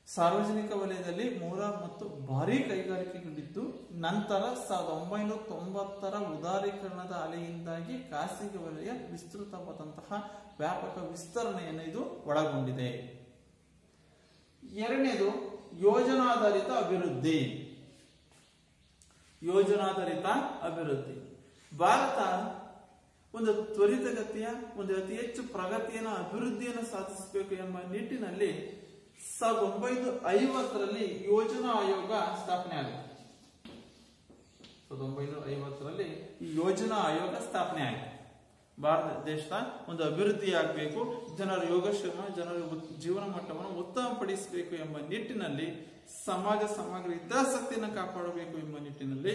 ಸಾರ್ವಜನಿಕ ವಲಯದಲ್ಲಿ ಮೂಲ ಮತ್ತು ಭಾರೀ ಕೈಗಾರಿಕೆಗಳಿದ್ದು ನಂತರ 1990 ಉದಾರೀಕರಣದ ಅಲೆಯಿಂದಾಗಿ ಖಾಸಗಿ ವಲಯ ವಿಸ್ತೃತವಾದಂತಹ ವ್ಯಾಪಕ ವಿಸ್ತರಣೆಯನ್ನು ಇದು ಒಳಗೊಂಡಿದೆ. ಎರಡನೇದು ಯೋಜನಾಧಾರಿತ ಅಭಿವೃದ್ಧಿ. ಯೋಜನಾಧಾರಿತ ಅಭಿವೃದ್ಧಿ ಭಾರತ ಒಂದು ತ್ವರಿತಗತಿಯ ಒಂದು ಅತಿ ಹೆಚ್ಚು ಪ್ರಗತಿಯನ್ನು ಅಭಿವೃದ್ಧಿಯನ್ನು ಸಾಧಿಸಬೇಕು ಎಂಬ ನಿಟ್ಟಿನಲ್ಲಿ 1950 ಯೋಜನಾ ಆಯೋಗ ಸ್ಥಾಪನೆ ಆಗಿದೆ. 1950 ಈ ಯೋಜನಾ ಆಯೋಗ ಸ್ಥಾಪನೆ ಆಗಿದೆ. ಭಾರತ ದೇಶದ ಒಂದು ಅಭಿವೃದ್ಧಿ ಆಗಬೇಕು, ಜನರ ಯೋಗಕ್ಷೇಮ, ಜನರ ಜೀವನ ಮಟ್ಟವನ್ನು ಉತ್ತಮಪಡಿಸಬೇಕು ಎಂಬ ನಿಟ್ಟಿನಲ್ಲಿ, ಸಮಾಜ ಸಮಗ್ರ ಹಿತಾಸಕ್ತಿಯನ್ನು ಕಾಪಾಡಬೇಕು ಎಂಬ ನಿಟ್ಟಿನಲ್ಲಿ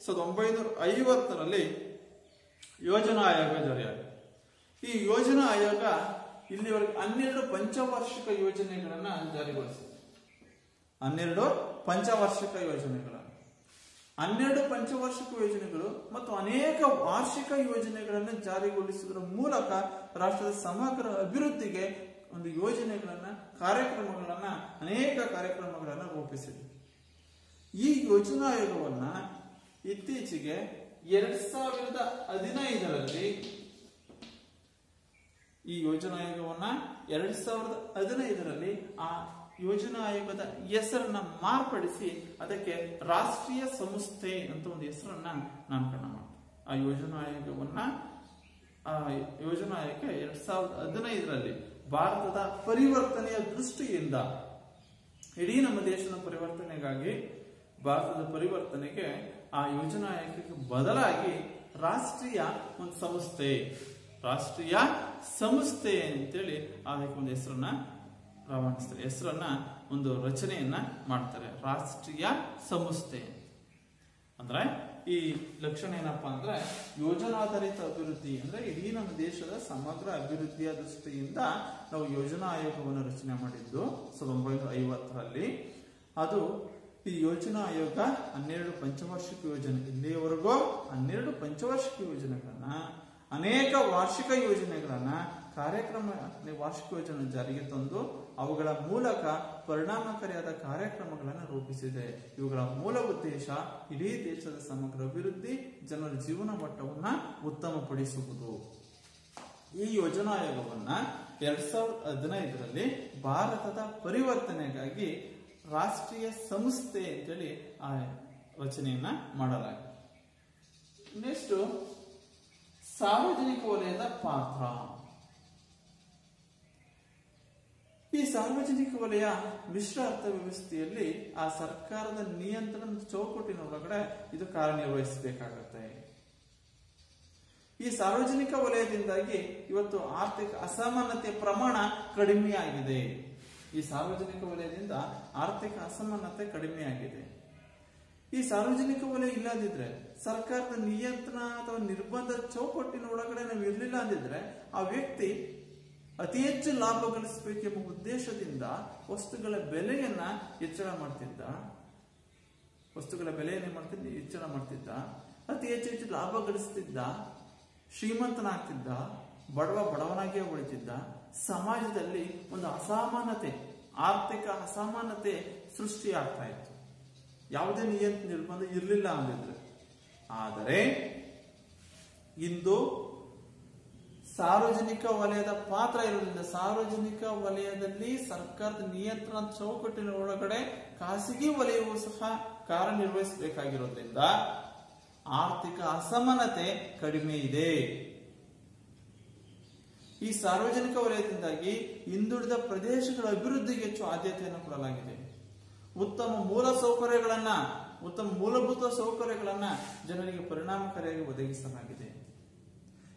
1950 ಯೋಜನಾ ಆಯೋಗ ಜಾರಿಯಾಗಿದೆ. ಈ ಯೋಜನಾ ಆಯೋಗ ಇಲ್ಲಿವರೆಗೆ 12 ಪಂಚವಾರ್ಷಿಕ ಯೋಜನೆಗಳನ್ನ ಜಾರಿಗೊಳಿಸಿದೆ. 12 ಪಂಚವಾರ್ಷಿಕ ಯೋಜನೆಗಳನ್ನು 12 ಪಂಚವಾರ್ಷಿಕ ಯೋಜನೆಗಳು ಮತ್ತು ಅನೇಕ ವಾರ್ಷಿಕ ಯೋಜನೆಗಳನ್ನು ಜಾರಿಗೊಳಿಸುವುದರ ಮೂಲಕ ರಾಷ್ಟ್ರದ ಸಮಗ್ರ ಅಭಿವೃದ್ಧಿಗೆ ಒಂದು ಯೋಜನೆಗಳನ್ನ ಕಾರ್ಯಕ್ರಮಗಳನ್ನ ಅನೇಕ ಕಾರ್ಯಕ್ರಮಗಳನ್ನ ರೂಪಿಸಿದೆ. ಈ ಯೋಜನಾ ಆಯೋಗವನ್ನ ಇತ್ತೀಚೆಗೆ 2015 ಈ ಯೋಜನಾ ಆಯೋಗವನ್ನ 2015 ಆ ಯೋಜನಾ ಆಯೋಗದ ಹೆಸರನ್ನ ಮಾರ್ಪಡಿಸಿ ಅದಕ್ಕೆ ರಾಷ್ಟ್ರೀಯ ಸಂಸ್ಥೆ ಅಂತ ಒಂದು ಹೆಸರನ್ನ ನಾಮಕರಣ ಮಾಡ್ತಾರೆ. ಆ ಯೋಜನಾ ಆಯೋಗವನ್ನ ಯೋಜನಾ ಆಯೋಗ 2015 ಭಾರತದ ಪರಿವರ್ತನೆಯ ದೃಷ್ಟಿಯಿಂದ ಇಡೀ ನಮ್ಮ ದೇಶದ ಪರಿವರ್ತನೆಗಾಗಿ, ಭಾರತದ ಪರಿವರ್ತನೆಗೆ ಆ ಯೋಜನಾ ಆಯೋಗಕ್ಕೆ ಬದಲಾಗಿ ರಾಷ್ಟ್ರೀಯ ಒಂದು ಸಂಸ್ಥೆ, ರಾಷ್ಟ್ರೀಯ ಸಂಸ್ಥೆ ಅಂತೇಳಿ ಅದಕ್ಕೆ ಒಂದು ಹೆಸರನ್ನ ರವಾನಿಸ್ತಾರೆ. ಹೆಸರನ್ನ ಒಂದು ರಚನೆಯನ್ನ ಮಾಡ್ತಾರೆ, ರಾಷ್ಟ್ರೀಯ ಸಂಸ್ಥೆ. ಅಂದ್ರೆ ಈ ಲಕ್ಷಣ ಏನಪ್ಪಾ ಅಂದ್ರೆ ಯೋಜನಾಧಾರಿತ ಅಭಿವೃದ್ಧಿ ಅಂದ್ರೆ ಇಡೀ ನಮ್ಮ ದೇಶದ ಸಮಗ್ರ ಅಭಿವೃದ್ಧಿಯ ದೃಷ್ಟಿಯಿಂದ ನಾವು ಯೋಜನಾ ಆಯೋಗವನ್ನು ರಚನೆ ಮಾಡಿದ್ದು 1950. ಅದು ಈ ಯೋಜನಾ ಆಯೋಗ 12 ಪಂಚವಾರ್ಷಿಕ ಯೋಜನೆ, ಇಲ್ಲಿಯವರೆಗೂ 12 ಪಂಚವಾರ್ಷಿಕ ಯೋಜನೆಗಳನ್ನ, ಅನೇಕ ವಾರ್ಷಿಕ ಯೋಜನೆಗಳನ್ನ, ಕಾರ್ಯಕ್ರಮ ವಾರ್ಷಿಕ ಯೋಜನೆ ಜಾರಿಗೆ ತಂದು ಅವುಗಳ ಮೂಲಕ ಪರಿಣಾಮಕಾರಿಯಾದ ಕಾರ್ಯಕ್ರಮಗಳನ್ನು ರೂಪಿಸಿದೆ. ಇವುಗಳ ಮೂಲ ಉದ್ದೇಶ ಇಡೀ ದೇಶದ ಸಮಗ್ರ ಅಭಿವೃದ್ಧಿ, ಜನರ ಜೀವನ ಮಟ್ಟವನ್ನ ಉತ್ತಮಪಡಿಸುವುದು. ಈ ಯೋಜನಾ ಆಯೋಗವನ್ನ 2015 ಭಾರತದ ಪರಿವರ್ತನೆಗಾಗಿ ರಾಷ್ಟ್ರೀಯ ಸಂಸ್ಥೆ ಅಂತೇಳಿ ಆ ರಚನೆಯನ್ನ ಮಾಡಲಾಗಿದೆ. ನೆಕ್ಸ್ಟ್ ಸಾರ್ವಜನಿಕ ವಲಯದ ಪಾತ್ರ. ಈ ಸಾರ್ವಜನಿಕ ವಲಯ ಮಿಶ್ರ ಅರ್ಥವ್ಯವಸ್ಥೆಯಲ್ಲಿ ಆ ಸರ್ಕಾರದ ನಿಯಂತ್ರಣದ ಚೌಕಟ್ಟಿನ ಒಳಗಡೆ ಇದು ಕಾರ್ಯನಿರ್ವಹಿಸಬೇಕಾಗುತ್ತೆ. ಈ ಸಾರ್ವಜನಿಕ ವಲಯದಿಂದಾಗಿ ಇವತ್ತು ಆರ್ಥಿಕ ಅಸಮಾನತೆಯ ಪ್ರಮಾಣ ಕಡಿಮೆಯಾಗಿದೆ. ಈ ಸಾರ್ವಜನಿಕ ವಲಯದಿಂದ ಆರ್ಥಿಕ ಅಸಮಾನತೆ ಕಡಿಮೆಯಾಗಿದೆ. ಈ ಸಾರ್ವಜನಿಕ ವಲಯ ಇಲ್ಲದಿದ್ರೆ, ಸರ್ಕಾರದ ನಿಯಂತ್ರಣ ಅಥವಾ ನಿರ್ಬಂಧ ಚೌಕಟ್ಟಿನ ಒಳಗಡೆ ನಾವು ಇರಲಿಲ್ಲ ಅಂದಿದ್ರೆ ಆ ವ್ಯಕ್ತಿ ಅತಿ ಹೆಚ್ಚು ಲಾಭ ಗಳಿಸಬೇಕೆಂಬ ಉದ್ದೇಶದಿಂದ ವಸ್ತುಗಳ ಬೆಲೆಯನ್ನ ಹೆಚ್ಚಳ ಮಾಡ್ತಿದ್ದ, ಹೆಚ್ಚಳ ಮಾಡ್ತಿದ್ದ, ಅತಿ ಹೆಚ್ಚು ಲಾಭ ಗಳಿಸ್ತಿದ್ದ, ಶ್ರೀಮಂತನಾಗ್ತಿದ್ದ, ಬಡವನಾಗಿಯೇ ಉಳಿತಿದ್ದ. ಸಮಾಜದಲ್ಲಿ ಒಂದು ಅಸಮಾನತೆ, ಆರ್ಥಿಕ ಅಸಮಾನತೆ ಸೃಷ್ಟಿಯಾಗ್ತಾ ಇತ್ತು, ಯಾವುದೇ ನಿರ್ಬಂಧ ಇರಲಿಲ್ಲ ಅಂದಿದ್ರೆ. ಆದರೆ ಇಂದು ಸಾರ್ವಜನಿಕ ವಲಯದ ಪಾತ್ರ ಇರೋದ್ರಿಂದ, ಸಾರ್ವಜನಿಕ ವಲಯದಲ್ಲಿ ಸರ್ಕಾರದ ನಿಯಂತ್ರಣ ಚೌಕಟ್ಟಿನ ಒಳಗಡೆ ಖಾಸಗಿ ವಲಯವೂ ಸಹ ಕಾರ್ಯನಿರ್ವಹಿಸಬೇಕಾಗಿರೋದ್ರಿಂದ ಆರ್ಥಿಕ ಅಸಮಾನತೆ ಕಡಿಮೆ ಇದೆ. ಈ ಸಾರ್ವಜನಿಕ ವಲಯದಿಂದಾಗಿ ಹಿಂದುಳಿದ ಪ್ರದೇಶಗಳ ಅಭಿವೃದ್ಧಿಗೆ ಹೆಚ್ಚು ಆದ್ಯತೆಯನ್ನು ಕೊಡಲಾಗಿದೆ. ಉತ್ತಮ ಮೂಲಭೂತ ಸೌಕರ್ಯಗಳನ್ನ ಜನರಿಗೆ ಪರಿಣಾಮಕಾರಿಯಾಗಿ ಒದಗಿಸಲಾಗಿದೆ.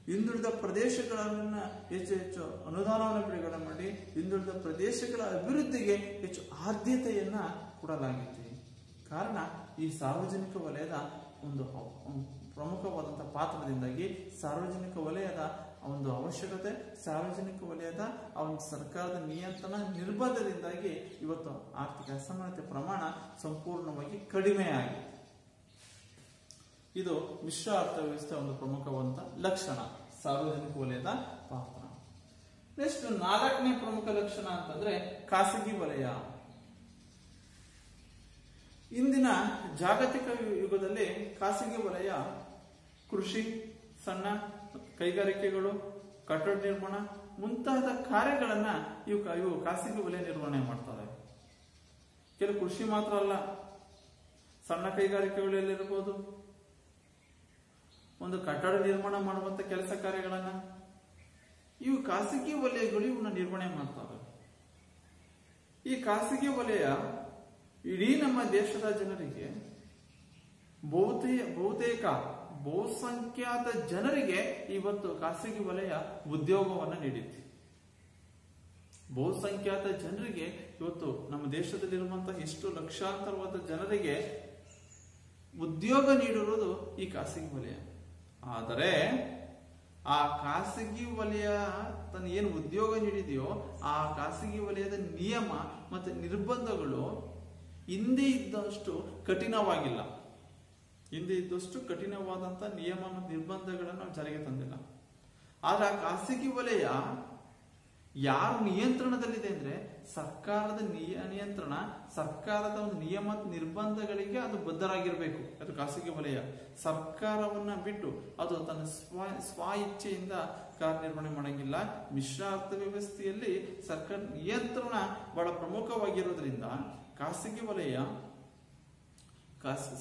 ಹಿಂದುಳಿದ ಪ್ರದೇಶಗಳನ್ನ ಹೆಚ್ಚು ಅನುದಾನವನ್ನು ಬಿಡುಗಡೆ ಮಾಡಿ ಹಿಂದುಳಿದ ಪ್ರದೇಶಗಳ ಅಭಿವೃದ್ಧಿಗೆ ಹೆಚ್ಚು ಆದ್ಯತೆಯನ್ನ ಕೊಡಲಾಗಿದೆ. ಕಾರಣ ಈ ಸಾರ್ವಜನಿಕ ವಲಯದ ಒಂದು ಪ್ರಮುಖವಾದಂತಹ ಪಾತ್ರದಿಂದಾಗಿ ಸಾರ್ವಜನಿಕ ವಲಯದ ಒಂದು ಅವಶ್ಯಕತೆ, ಸಾರ್ವಜನಿಕ ವಲಯದ ಒಂದು ಸರ್ಕಾರದ ನಿಯಂತ್ರಣ ನಿರ್ಬಂಧದಿಂದಾಗಿ ಇವತ್ತು ಆರ್ಥಿಕ ಅಸಮಾನತೆ ಪ್ರಮಾಣ ಸಂಪೂರ್ಣವಾಗಿ ಕಡಿಮೆಯಾಗಿದೆ. ಇದು ಮಿಶ್ರ ಅರ್ಥವ್ಯವಸ್ಥೆ ಒಂದು ಪ್ರಮುಖವಾದಂತಹ ಲಕ್ಷಣ, ಸಾರ್ವಜನಿಕ ವಲಯದ ಪಾತ್ರ. ನೆಕ್ಸ್ಟ್ 4ನೇ ಪ್ರಮುಖ ಲಕ್ಷಣ ಅಂತಂದ್ರೆ ಖಾಸಗಿ ವಲಯ. ಇಂದಿನ ಜಾಗತಿಕ ಯುಗದಲ್ಲಿ ಖಾಸಗಿ ವಲಯ ಕೃಷಿ, ಸಣ್ಣ ಕೈಗಾರಿಕೆಗಳು, ಕಟ್ಟಡ ನಿರ್ಮಾಣ ಮುಂತಾದ ಕಾರ್ಯಗಳನ್ನ ಇವು ಖಾಸಗಿ ವಲಯ ನಿರ್ವಹಣೆ ಮಾಡ್ತಾರೆ. ಕೆಲವು ಕೃಷಿ ಮಾತ್ರ ಅಲ್ಲ, ಸಣ್ಣ ಕೈಗಾರಿಕೆಗಳಲ್ಲಿರ್ಬೋದು, ಒಂದು ಕಟ್ಟಡ ನಿರ್ಮಾಣ ಮಾಡುವಂತ ಕೆಲಸ ಕಾರ್ಯಗಳನ್ನ ಇವು ಖಾಸಗಿ ವಲಯಗಳು ಇವನ್ನ ನಿರ್ವಹಣೆ ಮಾಡ್ತಾರೆ. ಈ ಖಾಸಗಿ ವಲಯ ಇಡೀ ನಮ್ಮ ದೇಶದ ಜನರಿಗೆ ಬಹುತೇಕ ಬಹುಸಂಖ್ಯಾತ ಜನರಿಗೆ ಇವತ್ತು ಖಾಸಗಿ ವಲಯ ಉದ್ಯೋಗವನ್ನ ನೀಡಿದೆ. ಬಹುಸಂಖ್ಯಾತ ಜನರಿಗೆ ಇವತ್ತು ನಮ್ಮ ದೇಶದಲ್ಲಿರುವಂತಹ ಎಷ್ಟು ಲಕ್ಷಾಂತರವಾದ ಜನರಿಗೆ ಉದ್ಯೋಗ ನೀಡಿರುವುದು ಈ ಖಾಸಗಿ ವಲಯ. ಆದರೆ ಆ ಖಾಸಗಿ ವಲಯ ತನ್ನ ಏನು ಉದ್ಯೋಗ ನೀಡಿದೆಯೋ ಆ ಖಾಸಗಿ ವಲಯದ ನಿಯಮ ಮತ್ತು ನಿರ್ಬಂಧಗಳು ಹಿಂದೆ ಇದ್ದಷ್ಟು ಕಠಿಣವಾಗಿಲ್ಲ. ಹಿಂದೆ ಇದ್ದಷ್ಟು ಕಠಿಣವಾದಂತಹ ನಿಯಮ ಮತ್ತು ನಿರ್ಬಂಧಗಳನ್ನು ನಾವು ಜಾರಿಗೆ ತಂದಿಲ್ಲ. ಆದ್ರೆ ಆ ಖಾಸಗಿ ವಲಯ ಯಾರ ನಿಯಂತ್ರಣದಲ್ಲಿದೆ ಅಂದ್ರೆ ಸರ್ಕಾರದ ನಿಯಂತ್ರಣ, ಸರ್ಕಾರದ ಒಂದು ನಿಯಮ ನಿರ್ಬಂಧಗಳಿಗೆ ಅದು ಬದ್ಧರಾಗಿರ್ಬೇಕು. ಅದು ಖಾಸಗಿ ವಲಯ ಸರ್ಕಾರವನ್ನ ಬಿಟ್ಟು ಅದು ತನ್ನ ಸ್ವ ಇಚ್ಛೆಯಿಂದ ಕಾರ್ಯನಿರ್ವಹಣೆ ಮಾಡಂಗಿಲ್ಲ. ಮಿಶ್ರ ಅರ್ಥವ್ಯವಸ್ಥೆಯಲ್ಲಿ ಸರ್ಕಾರ ನಿಯಂತ್ರಣ ಬಹಳ ಪ್ರಮುಖವಾಗಿರೋದ್ರಿಂದ ಖಾಸಗಿ ವಲಯ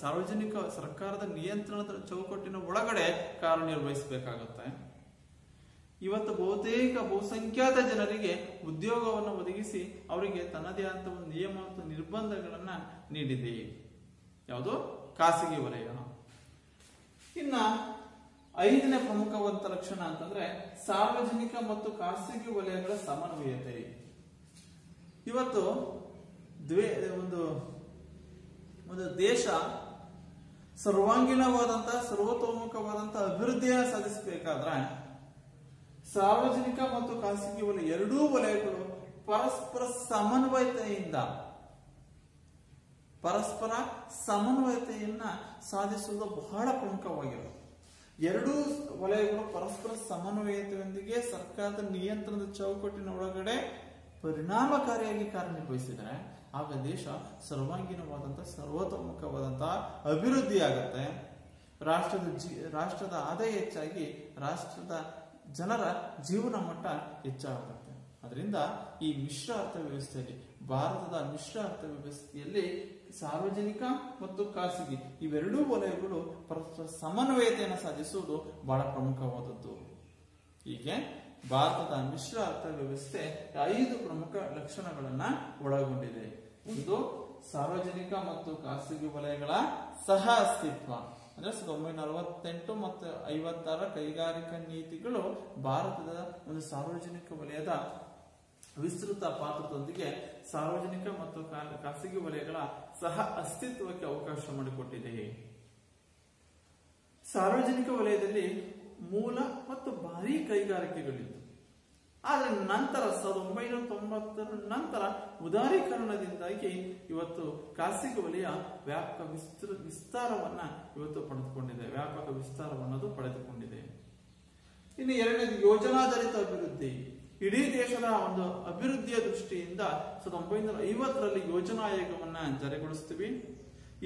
ಸಾರ್ವಜನಿಕ ಸರ್ಕಾರದ ನಿಯಂತ್ರಣದ ಚೌಕಟ್ಟಿನ ಒಳಗಡೆ ಕಾರ್ಯನಿರ್ವಹಿಸಬೇಕಾಗುತ್ತೆ. ಇವತ್ತು ಬಹುಸಂಖ್ಯಾತ ಜನರಿಗೆ ಉದ್ಯೋಗವನ್ನು ಒದಗಿಸಿ ಅವರಿಗೆ ತನ್ನದೇ ಆದ ಒಂದು ನಿಯಮ ಮತ್ತು ನಿರ್ಬಂಧಗಳನ್ನ ನೀಡಿದೆ. ಯಾವುದು? ಖಾಸಗಿ ವಲಯ. ಇನ್ನ 5ನೇ ಪ್ರಮುಖವಾದ ಲಕ್ಷಣ ಅಂತಂದ್ರೆ ಸಾರ್ವಜನಿಕ ಮತ್ತು ಖಾಸಗಿ ವಲಯಗಳ ಸಮನ್ವಯತೆ. ಇವತ್ತು ಒಂದು ದೇಶ ಸರ್ವಾಂಗೀಣವಾದಂತಹ ಸರ್ವತೋಮುಖವಾದಂತಹ ಅಭಿವೃದ್ಧಿಯನ್ನು ಸಾಧಿಸಬೇಕಾದ್ರೆ ಸಾರ್ವಜನಿಕ ಮತ್ತು ಖಾಸಗಿ ವಲಯ ಎರಡೂ ವಲಯಗಳು ಪರಸ್ಪರ ಸಮನ್ವಯತೆಯನ್ನ ಸಾಧಿಸುವುದು ಬಹಳ ಪ್ರಮುಖವಾಗಿರೋದು. ಎರಡೂ ವಲಯಗಳು ಪರಸ್ಪರ ಸಮನ್ವಯತೆಯೊಂದಿಗೆ ಸರ್ಕಾರದ ನಿಯಂತ್ರಣದ ಚೌಕಟ್ಟಿನ ಒಳಗಡೆ ಪರಿಣಾಮಕಾರಿಯಾಗಿ ಕಾರ್ಯನಿರ್ವಹಿಸಿದರೆ ಆಗ ದೇಶ ಸರ್ವಾಂಗೀಣವಾದಂತಹ ಸರ್ವತೋಮುಖವಾದಂತಹ ಅಭಿವೃದ್ಧಿ ಆಗುತ್ತೆ. ರಾಷ್ಟ್ರದ ಆದಾಯ ಹೆಚ್ಚಾಗಿ ರಾಷ್ಟ್ರದ ಜನರ ಜೀವನ ಮಟ್ಟ ಹೆಚ್ಚಾಗುತ್ತೆ. ಅದರಿಂದ ಈ ಮಿಶ್ರ ಅರ್ಥವ್ಯವಸ್ಥೆಯಲ್ಲಿ, ಭಾರತದ ಮಿಶ್ರ ಅರ್ಥವ್ಯವಸ್ಥೆಯಲ್ಲಿ ಸಾರ್ವಜನಿಕ ಮತ್ತು ಖಾಸಗಿ ಇವೆರಡೂ ವಲಯಗಳು ಪರಸ್ಪರ ಸಮನ್ವಯತೆಯನ್ನು ಸಾಧಿಸುವುದು ಬಹಳ ಪ್ರಮುಖವಾದದ್ದು. ಹೀಗೆ ಭಾರತದ ಮಿಶ್ರ ಅರ್ಥವ್ಯವಸ್ಥೆ 5 ಪ್ರಮುಖ ಲಕ್ಷಣಗಳನ್ನ ಒಳಗೊಂಡಿದೆ. ಒಂದು, ಸಾರ್ವಜನಿಕ ಮತ್ತು ಖಾಸಗಿ ವಲಯಗಳ ಸಹ ಅಸ್ತಿತ್ವ. ಅಂದ್ರೆ 1948 ಮತ್ತು 56 ಕೈಗಾರಿಕಾ ನೀತಿಗಳು ಭಾರತದ ಒಂದು ಸಾರ್ವಜನಿಕ ವಲಯದ ವಿಸ್ತೃತ ಪಾತ್ರದೊಂದಿಗೆ ಸಾರ್ವಜನಿಕ ಮತ್ತು ಖಾಸಗಿ ವಲಯಗಳ ಸಹ ಅಸ್ತಿತ್ವಕ್ಕೆ ಅವಕಾಶ ಮಾಡಿಕೊಟ್ಟಿದೆ. ಸಾರ್ವಜನಿಕ ವಲಯದಲ್ಲಿ ಮೂಲ ಮತ್ತು ಭಾರೀ ಕೈಗಾರಿಕೆಗಳಿತ್ತು. ಆದರೆ ನಂತರ 1990 ನಂತರ ಉದಾರೀಕರಣದಿಂದಾಗಿ ಇವತ್ತು ಖಾಸಗಿ ವಲಯ ವ್ಯಾಪಕ ವಿಸ್ತಾರವನ್ನ ಇವತ್ತು ಪಡೆದುಕೊಂಡಿದೆ. ಇನ್ನು 2ನೇದು ಯೋಜನಾಧಾರಿತ ಅಭಿವೃದ್ಧಿ. ಇಡೀ ದೇಶದ ಒಂದು ಅಭಿವೃದ್ಧಿಯ ದೃಷ್ಟಿಯಿಂದ 1950ರಲ್ಲಿ ಯೋಜನಾ ಆಯೋಗವನ್ನ ಜಾರಿಗೊಳಿಸ್ತೀವಿ.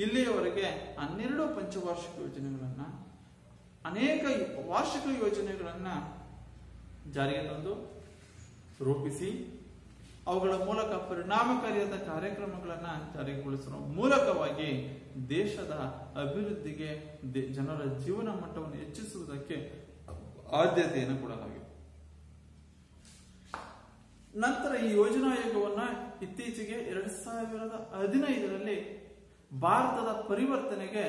ಇಲ್ಲಿಯವರೆಗೆ 12 ಪಂಚವಾರ್ಷಿಕ ಯೋಜನೆಗಳನ್ನ, ಅನೇಕ ವಾರ್ಷಿಕ ಯೋಜನೆಗಳನ್ನ ಜಾರಿಗೆ ತಂದು ರೂಪಿಸಿ ಅವುಗಳ ಮೂಲಕ ಪರಿಣಾಮಕಾರಿಯಾದ ಕಾರ್ಯಕ್ರಮಗಳನ್ನು ಜಾರಿಗೊಳಿಸುವ ಮೂಲಕವಾಗಿ ದೇಶದ ಅಭಿವೃದ್ಧಿಗೆ ಜನರ ಜೀವನ ಮಟ್ಟವನ್ನು ಹೆಚ್ಚಿಸುವುದಕ್ಕೆ ಆದ್ಯತೆಯನ್ನು ಕೊಡಲಾಗಿದೆ. ನಂತರ ಈ ಯೋಜನಾ ಆಯೋಗವನ್ನ ಇತ್ತೀಚೆಗೆ 2015ರಲ್ಲಿ ಭಾರತದ ಪರಿವರ್ತನೆಗೆ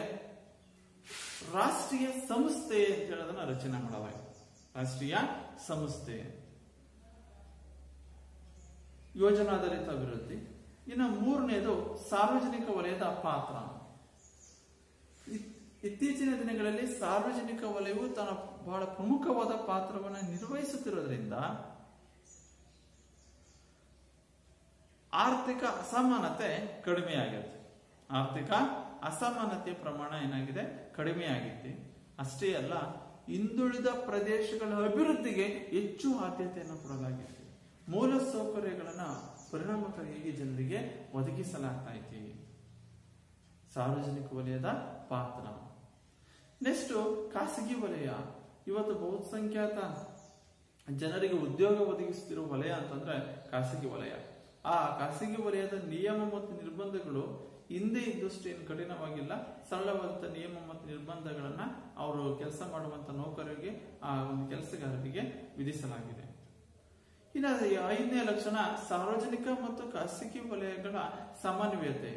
ರಾಷ್ಟ್ರೀಯ ಸಂಸ್ಥೆ ಅಂತ ಹೇಳೋದನ್ನ ರಚನೆ ಮಾಡಲಾಗಿದೆ. ರಾಷ್ಟ್ರೀಯ ಸಂಸ್ಥೆ, ಯೋಜನಾಧಾರಿತ ಅಭಿವೃದ್ಧಿ. ಇನ್ನು ಮೂರನೇದು ಸಾರ್ವಜನಿಕ ವಲಯದ ಪಾತ್ರ. ಇತ್ತೀಚಿನ ದಿನಗಳಲ್ಲಿ ಸಾರ್ವಜನಿಕ ವಲಯವು ತನ್ನ ಬಹಳ ಪ್ರಮುಖವಾದ ಪಾತ್ರವನ್ನು ನಿರ್ವಹಿಸುತ್ತಿರುವುದರಿಂದ ಆರ್ಥಿಕ ಅಸಮಾನತೆ ಕಡಿಮೆಯಾಗಿದೆ. ಆರ್ಥಿಕ ಅಸಮಾನತೆಯ ಪ್ರಮಾಣ ಏನಾಗಿದೆ? ಕಡಿಮೆಯಾಗಿದೆ. ಅಷ್ಟೇ ಅಲ್ಲ, ಹಿಂದುಳಿದ ಪ್ರದೇಶಗಳ ಅಭಿವೃದ್ಧಿಗೆ ಹೆಚ್ಚು ಆದ್ಯತೆಯನ್ನು ಕೊಡಲಾಗಿದೆ. ಮೂಲ ಸೌಕರ್ಯಗಳನ್ನು ಪರಿಣಾಮಕಾರಿಯಾಗಿ ಜನರಿಗೆ ಒದಗಿಸಲಾಗ್ತಾ ಇದೆ. ಸಾರ್ವಜನಿಕ ವಲಯದ ಪಾತ್ರ. ನೆಕ್ಸ್ಟ್ ಖಾಸಗಿ ವಲಯ. ಇವತ್ತು ಬಹುಸಂಖ್ಯಾತ ಜನರಿಗೆ ಉದ್ಯೋಗ ಒದಗಿಸುತ್ತಿರುವ ವಲಯ ಅಂತಂದ್ರೆ ಖಾಸಗಿ ವಲಯ. ಆ ಖಾಸಗಿ ವಲಯದ ನಿಯಮ ಮತ್ತು ನಿರ್ಬಂಧಗಳು ಹಿಂದೆ ಇದ್ದಷ್ಟು ಏನು ಕಠಿಣವಾಗಿಲ್ಲ. ಸರಳವಾದಂತಹ ನಿಯಮ ಮತ್ತು ನಿರ್ಬಂಧಗಳನ್ನ ಅವರು ಕೆಲಸ ಮಾಡುವಂತ ನೌಕರರಿಗೆ, ಆ ಒಂದು ಕೆಲಸಗಾರರಿಗೆ ವಿಧಿಸಲಾಗಿದೆ. ಇನ್ನು 5ನೇ ಲಕ್ಷಣ ಸಾರ್ವಜನಿಕ ಮತ್ತು ಖಾಸಗಿ ವಲಯಗಳ ಸಮನ್ವಯತೆ.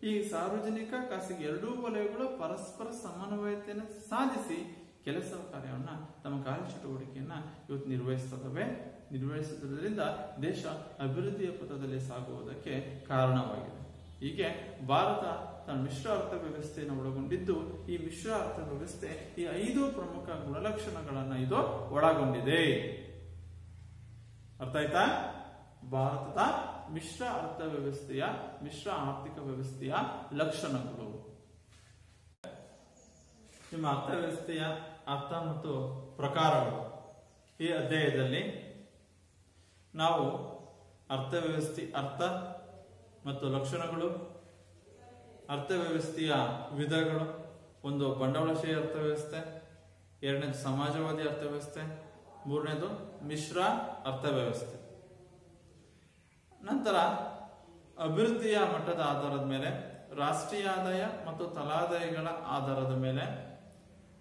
ಈ ಸಾರ್ವಜನಿಕ ಖಾಸಗಿ ಎರಡೂ ವಲಯಗಳು ಪರಸ್ಪರ ಸಮನ್ವಯತೆಯನ್ನು ಸಾಧಿಸಿ ಕೆಲಸ ಕಾರ್ಯವನ್ನ, ತಮ್ಮ ಕಾರ್ಯಚಟುವಟಿಕೆಯನ್ನ ಇವತ್ತು ನಿರ್ವಹಿಸುವುದರಿಂದ ದೇಶ ಅಭಿವೃದ್ಧಿಯ ಪಥದಲ್ಲಿ ಸಾಗುವುದಕ್ಕೆ ಕಾರಣವಾಗಿದೆ. ಹೀಗೆ ಭಾರತ ತನ್ನ ಮಿಶ್ರ ಅರ್ಥ ವ್ಯವಸ್ಥೆಯನ್ನು ಒಳಗೊಂಡಿದ್ದು, ಈ ಮಿಶ್ರ ಅರ್ಥ ವ್ಯವಸ್ಥೆ ಈ 5 ಪ್ರಮುಖ ಗುಣಲಕ್ಷಣಗಳನ್ನ ಇದು ಒಳಗೊಂಡಿದೆ. ಅರ್ಥ ಆಯ್ತಾ? ಭಾರತದ ಮಿಶ್ರ ಅರ್ಥ ವ್ಯವಸ್ಥೆಯ, ಮಿಶ್ರ ಆರ್ಥಿಕ ವ್ಯವಸ್ಥೆಯ ಲಕ್ಷಣಗಳು. ನಿಮ್ಮ ಅರ್ಥವ್ಯವಸ್ಥೆಯ ಅರ್ಥ ಮತ್ತು ಪ್ರಕಾರಗಳು ಈ ಅಧ್ಯಾಯದಲ್ಲಿ ನಾವು ಅರ್ಥವ್ಯವಸ್ಥೆ ಅರ್ಥ ಮತ್ತು ಲಕ್ಷಣಗಳು, ಅರ್ಥವ್ಯವಸ್ಥೆಯ ವಿಧಗಳು, ಒಂದು ಬಂಡವಾಳಶಾಹಿ ಅರ್ಥವ್ಯವಸ್ಥೆ, ಎರಡನೇದು ಸಮಾಜವಾದಿ ಅರ್ಥವ್ಯವಸ್ಥೆ, ಮೂರನೇದು ಮಿಶ್ರ ಅರ್ಥವ್ಯವಸ್ಥೆ. ನಂತರ ಅಭಿವೃದ್ಧಿಯ ಮಟ್ಟದ ಆಧಾರದ ಮೇಲೆ, ರಾಷ್ಟ್ರೀಯ ಆದಾಯ ಮತ್ತು ತಲಾದಾಯಗಳ ಆಧಾರದ ಮೇಲೆ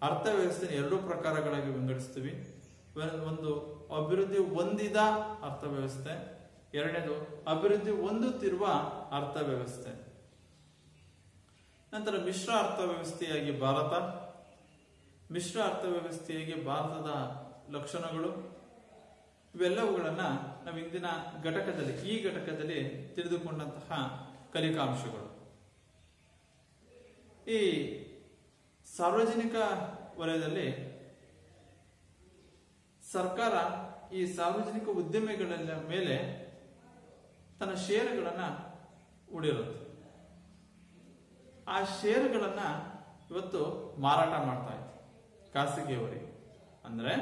ಅರ್ಥವ್ಯವಸ್ಥೆ 2 ಪ್ರಕಾರಗಳಾಗಿ ವಿಂಗಡಿಸ್ತೀವಿ. ಒಂದು ಅಭಿವೃದ್ಧಿ ಹೊಂದಿದ ಅರ್ಥವ್ಯವಸ್ಥೆ, ಎರಡನೇದು ಅಭಿವೃದ್ಧಿ ಹೊಂದುತ್ತಿರುವ ಅರ್ಥವ್ಯವಸ್ಥೆ. ನಂತರ ಮಿಶ್ರ ಅರ್ಥವ್ಯವಸ್ಥೆಯಾಗಿ ಭಾರತ, ಮಿಶ್ರ ಅರ್ಥವ್ಯವಸ್ಥೆಯಾಗಿ ಭಾರತದ ಲಕ್ಷಣಗಳು, ಇವೆಲ್ಲವುಗಳನ್ನ ನಾವು ಇಂದಿನ ಘಟಕದಲ್ಲಿ, ಈ ಘಟಕದಲ್ಲಿ ತಿಳಿದುಕೊಂಡಂತಹ ಕಲಿಕಾಂಶಗಳು. ಈ ಸಾರ್ವಜನಿಕ ವಲಯದಲ್ಲಿ ಸರ್ಕಾರ ಈ ಸಾರ್ವಜನಿಕ ಉದ್ಯಮಿಗಳ ಮೇಲೆ ತನ್ನ ಷೇರುಗಳನ್ನ ಹೂಡಿರುತ್ತೆ. ಆ ಷೇರುಗಳನ್ನ ಇವತ್ತು ಮಾರಾಟ ಮಾಡ್ತಾ ಇದೆ ಖಾಸಗಿಯವರಿಗೆ. ಅಂದ್ರೆ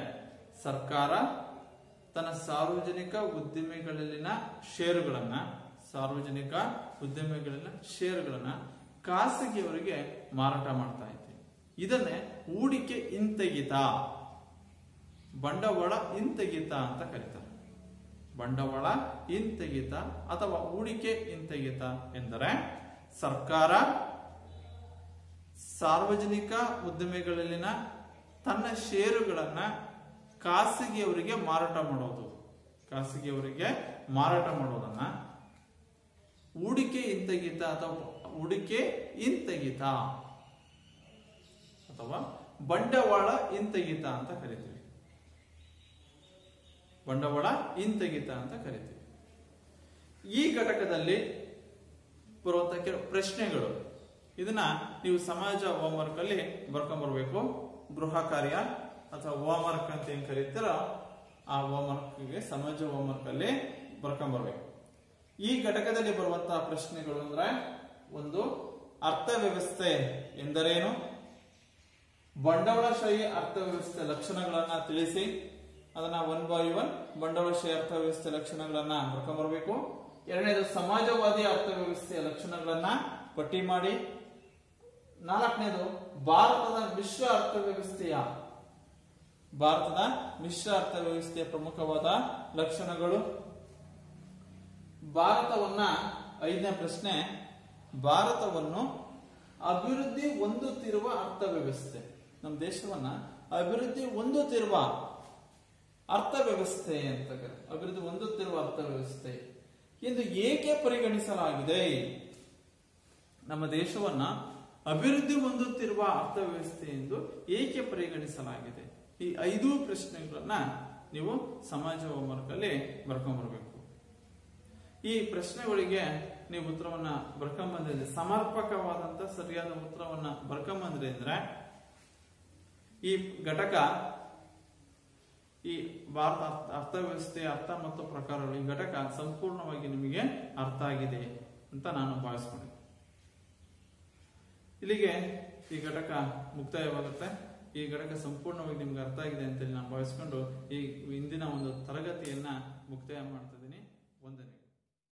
ಸರ್ಕಾರ ತನ್ನ ಸಾರ್ವಜನಿಕ ಉದ್ಯಮಿಗಳಲ್ಲಿನ ಷೇರುಗಳನ್ನ ಖಾಸಗಿಯವರಿಗೆ ಮಾರಾಟ ಮಾಡ್ತಾ ಇದೆ. ಇದನ್ನೇ ಹೂಡಿಕೆ ಹಿಂತೆಗೆತ, ಬಂಡವಾಳ ಹಿಂತೆಗೆತ ಅಂತ ಕರೀತಾರೆ. ಬಂಡವಾಳ ಹಿಂತೆಗೆತ ಅಥವಾ ಹೂಡಿಕೆ ಹಿಂತೆಗೆತ ಎಂದರೆ ಸರ್ಕಾರ ಸಾರ್ವಜನಿಕ ಉದ್ಯಮಿಗಳಲ್ಲಿನ ತನ್ನ ಷೇರುಗಳನ್ನ ಖಾಸಗಿಯವರಿಗೆ ಮಾರಾಟ ಮಾಡೋದನ್ನ ಹೂಡಿಕೆ ಹಿಂತೆಗೆತ ಅಥವಾ ಬಂಡವಾಳ ಹಿಂತೆಗೆತ ಅಂತ ಕರಿತೀವಿ. ಈ ಘಟಕದಲ್ಲಿ ಬರುವಂತಹ ಕೆಲವು ಪ್ರಶ್ನೆಗಳು, ಇದನ್ನ ನೀವು ಸಮಾಜ ಹೋಮ್ವರ್ಕ್ ಅಲ್ಲಿ ಬರ್ಕೊಂಡ್ಬರ್ಬೇಕು. ಗೃಹ ಕಾರ್ಯ ಅಥವಾ ಹೋಮ್ವರ್ಕ್ ಅಂತ ಏನ್ ಕರೀತೀರೋ ಆ ಹೋಮ್ವರ್ಕ್ಗೆ ಸಮಾಜ ಹೋಮ್ವರ್ಕ್ ಅಲ್ಲಿ ಬರ್ಕೊಂಡ್ಬರ್ಬೇಕು. ಈ ಘಟಕದಲ್ಲಿ ಬರುವಂತಹ ಪ್ರಶ್ನೆಗಳು ಅಂದ್ರೆ, ಒಂದು ಅರ್ಥವ್ಯವಸ್ಥೆ ಎಂದರೇನು, ಬಂಡವಾಳಶಾಹಿ ಅರ್ಥವ್ಯವಸ್ಥೆ ಲಕ್ಷಣಗಳನ್ನ ತಿಳಿಸಿ, ಅದನ್ನ 1 by 1 ಬಂಡವಾಳಶಾಹಿ ಅರ್ಥವ್ಯವಸ್ಥೆ ಲಕ್ಷಣಗಳನ್ನ ಬರ್ಕೊಂಡ್ಬರ್ಬೇಕು. ಎರಡನೇದು ಸಮಾಜವಾದಿ ಅರ್ಥವ್ಯವಸ್ಥೆಯ ಲಕ್ಷಣಗಳನ್ನ ಪಟ್ಟಿ ಮಾಡಿ. 4ನೇದು ಭಾರತದ ಮಿಶ್ರ ಅರ್ಥವ್ಯವಸ್ಥೆಯ ಪ್ರಮುಖವಾದ ಲಕ್ಷಣಗಳು. ಭಾರತವನ್ನ 5ನೇ ಪ್ರಶ್ನೆ, ಭಾರತವನ್ನು ಅಭಿವೃದ್ಧಿ ಹೊಂದುತ್ತಿರುವ ಅರ್ಥವ್ಯವಸ್ಥೆ, ನಮ್ಮ ದೇಶವನ್ನ ಅಭಿವೃದ್ಧಿ ಹೊಂದುತ್ತಿರುವ ಅರ್ಥವ್ಯವಸ್ಥೆ ಅಂತ ಅಭಿವೃದ್ಧಿ ಹೊಂದುತ್ತಿರುವ ಅರ್ಥವ್ಯವಸ್ಥೆ ಎಂದು ಏಕೆ ಪರಿಗಣಿಸಲಾಗಿದೆ? ನಮ್ಮ ದೇಶವನ್ನ ಅಭಿವೃದ್ಧಿ ಹೊಂದುತ್ತಿರುವ ಅರ್ಥವ್ಯವಸ್ಥೆ ಎಂದು ಏಕೆ ಪರಿಗಣಿಸಲಾಗಿದೆ? ಈ 5 ಪ್ರಶ್ನೆಗಳನ್ನ ನೀವು ಸಮಾಜ ಹೋಮ್ವರ್ಕ್ ಅಲ್ಲಿ ಬರ್ಕೊಂಡ್ಬರ್ಬೇಕು. ಈ ಪ್ರಶ್ನೆಗಳಿಗೆ ನೀವು ಉತ್ತರವನ್ನ ಬರ್ಕೊಂಬಂದ್ರೆ, ಸಮರ್ಪಕವಾದಂತ ಸರಿಯಾದ ಉತ್ತರವನ್ನ ಬರ್ಕೊಂಬಂದ್ರೆ ಅಂದ್ರೆ ಈ ಘಟಕ, ಈ ಭಾರತ ಅರ್ಥವ್ಯವಸ್ಥೆ ಅರ್ಥ ಮತ್ತು ಪ್ರಕಾರಗಳು, ಈ ಘಟಕ ಸಂಪೂರ್ಣವಾಗಿ ನಿಮಗೆ ಅರ್ಥ ಆಗಿದೆ ಅಂತ ನಾನು ಭಾವಿಸ್ಕೊಂಡೆ. ಇಲ್ಲಿಗೆ ಈ ಘಟಕ ಮುಕ್ತಾಯವಾಗುತ್ತೆ. ಈ ಘಟಕ ಸಂಪೂರ್ಣವಾಗಿ ನಿಮ್ಗೆ ಅರ್ಥ ಆಗಿದೆ ಅಂತ ನಾನು ಭಾವಿಸ್ಕೊಂಡು ಈ ಇಂದಿನ ಒಂದು ತರಗತಿಯನ್ನ ಮುಕ್ತಾಯ ಮಾಡ್ತಾ ಇದ್ದೀನಿ. ವಂದನೆ.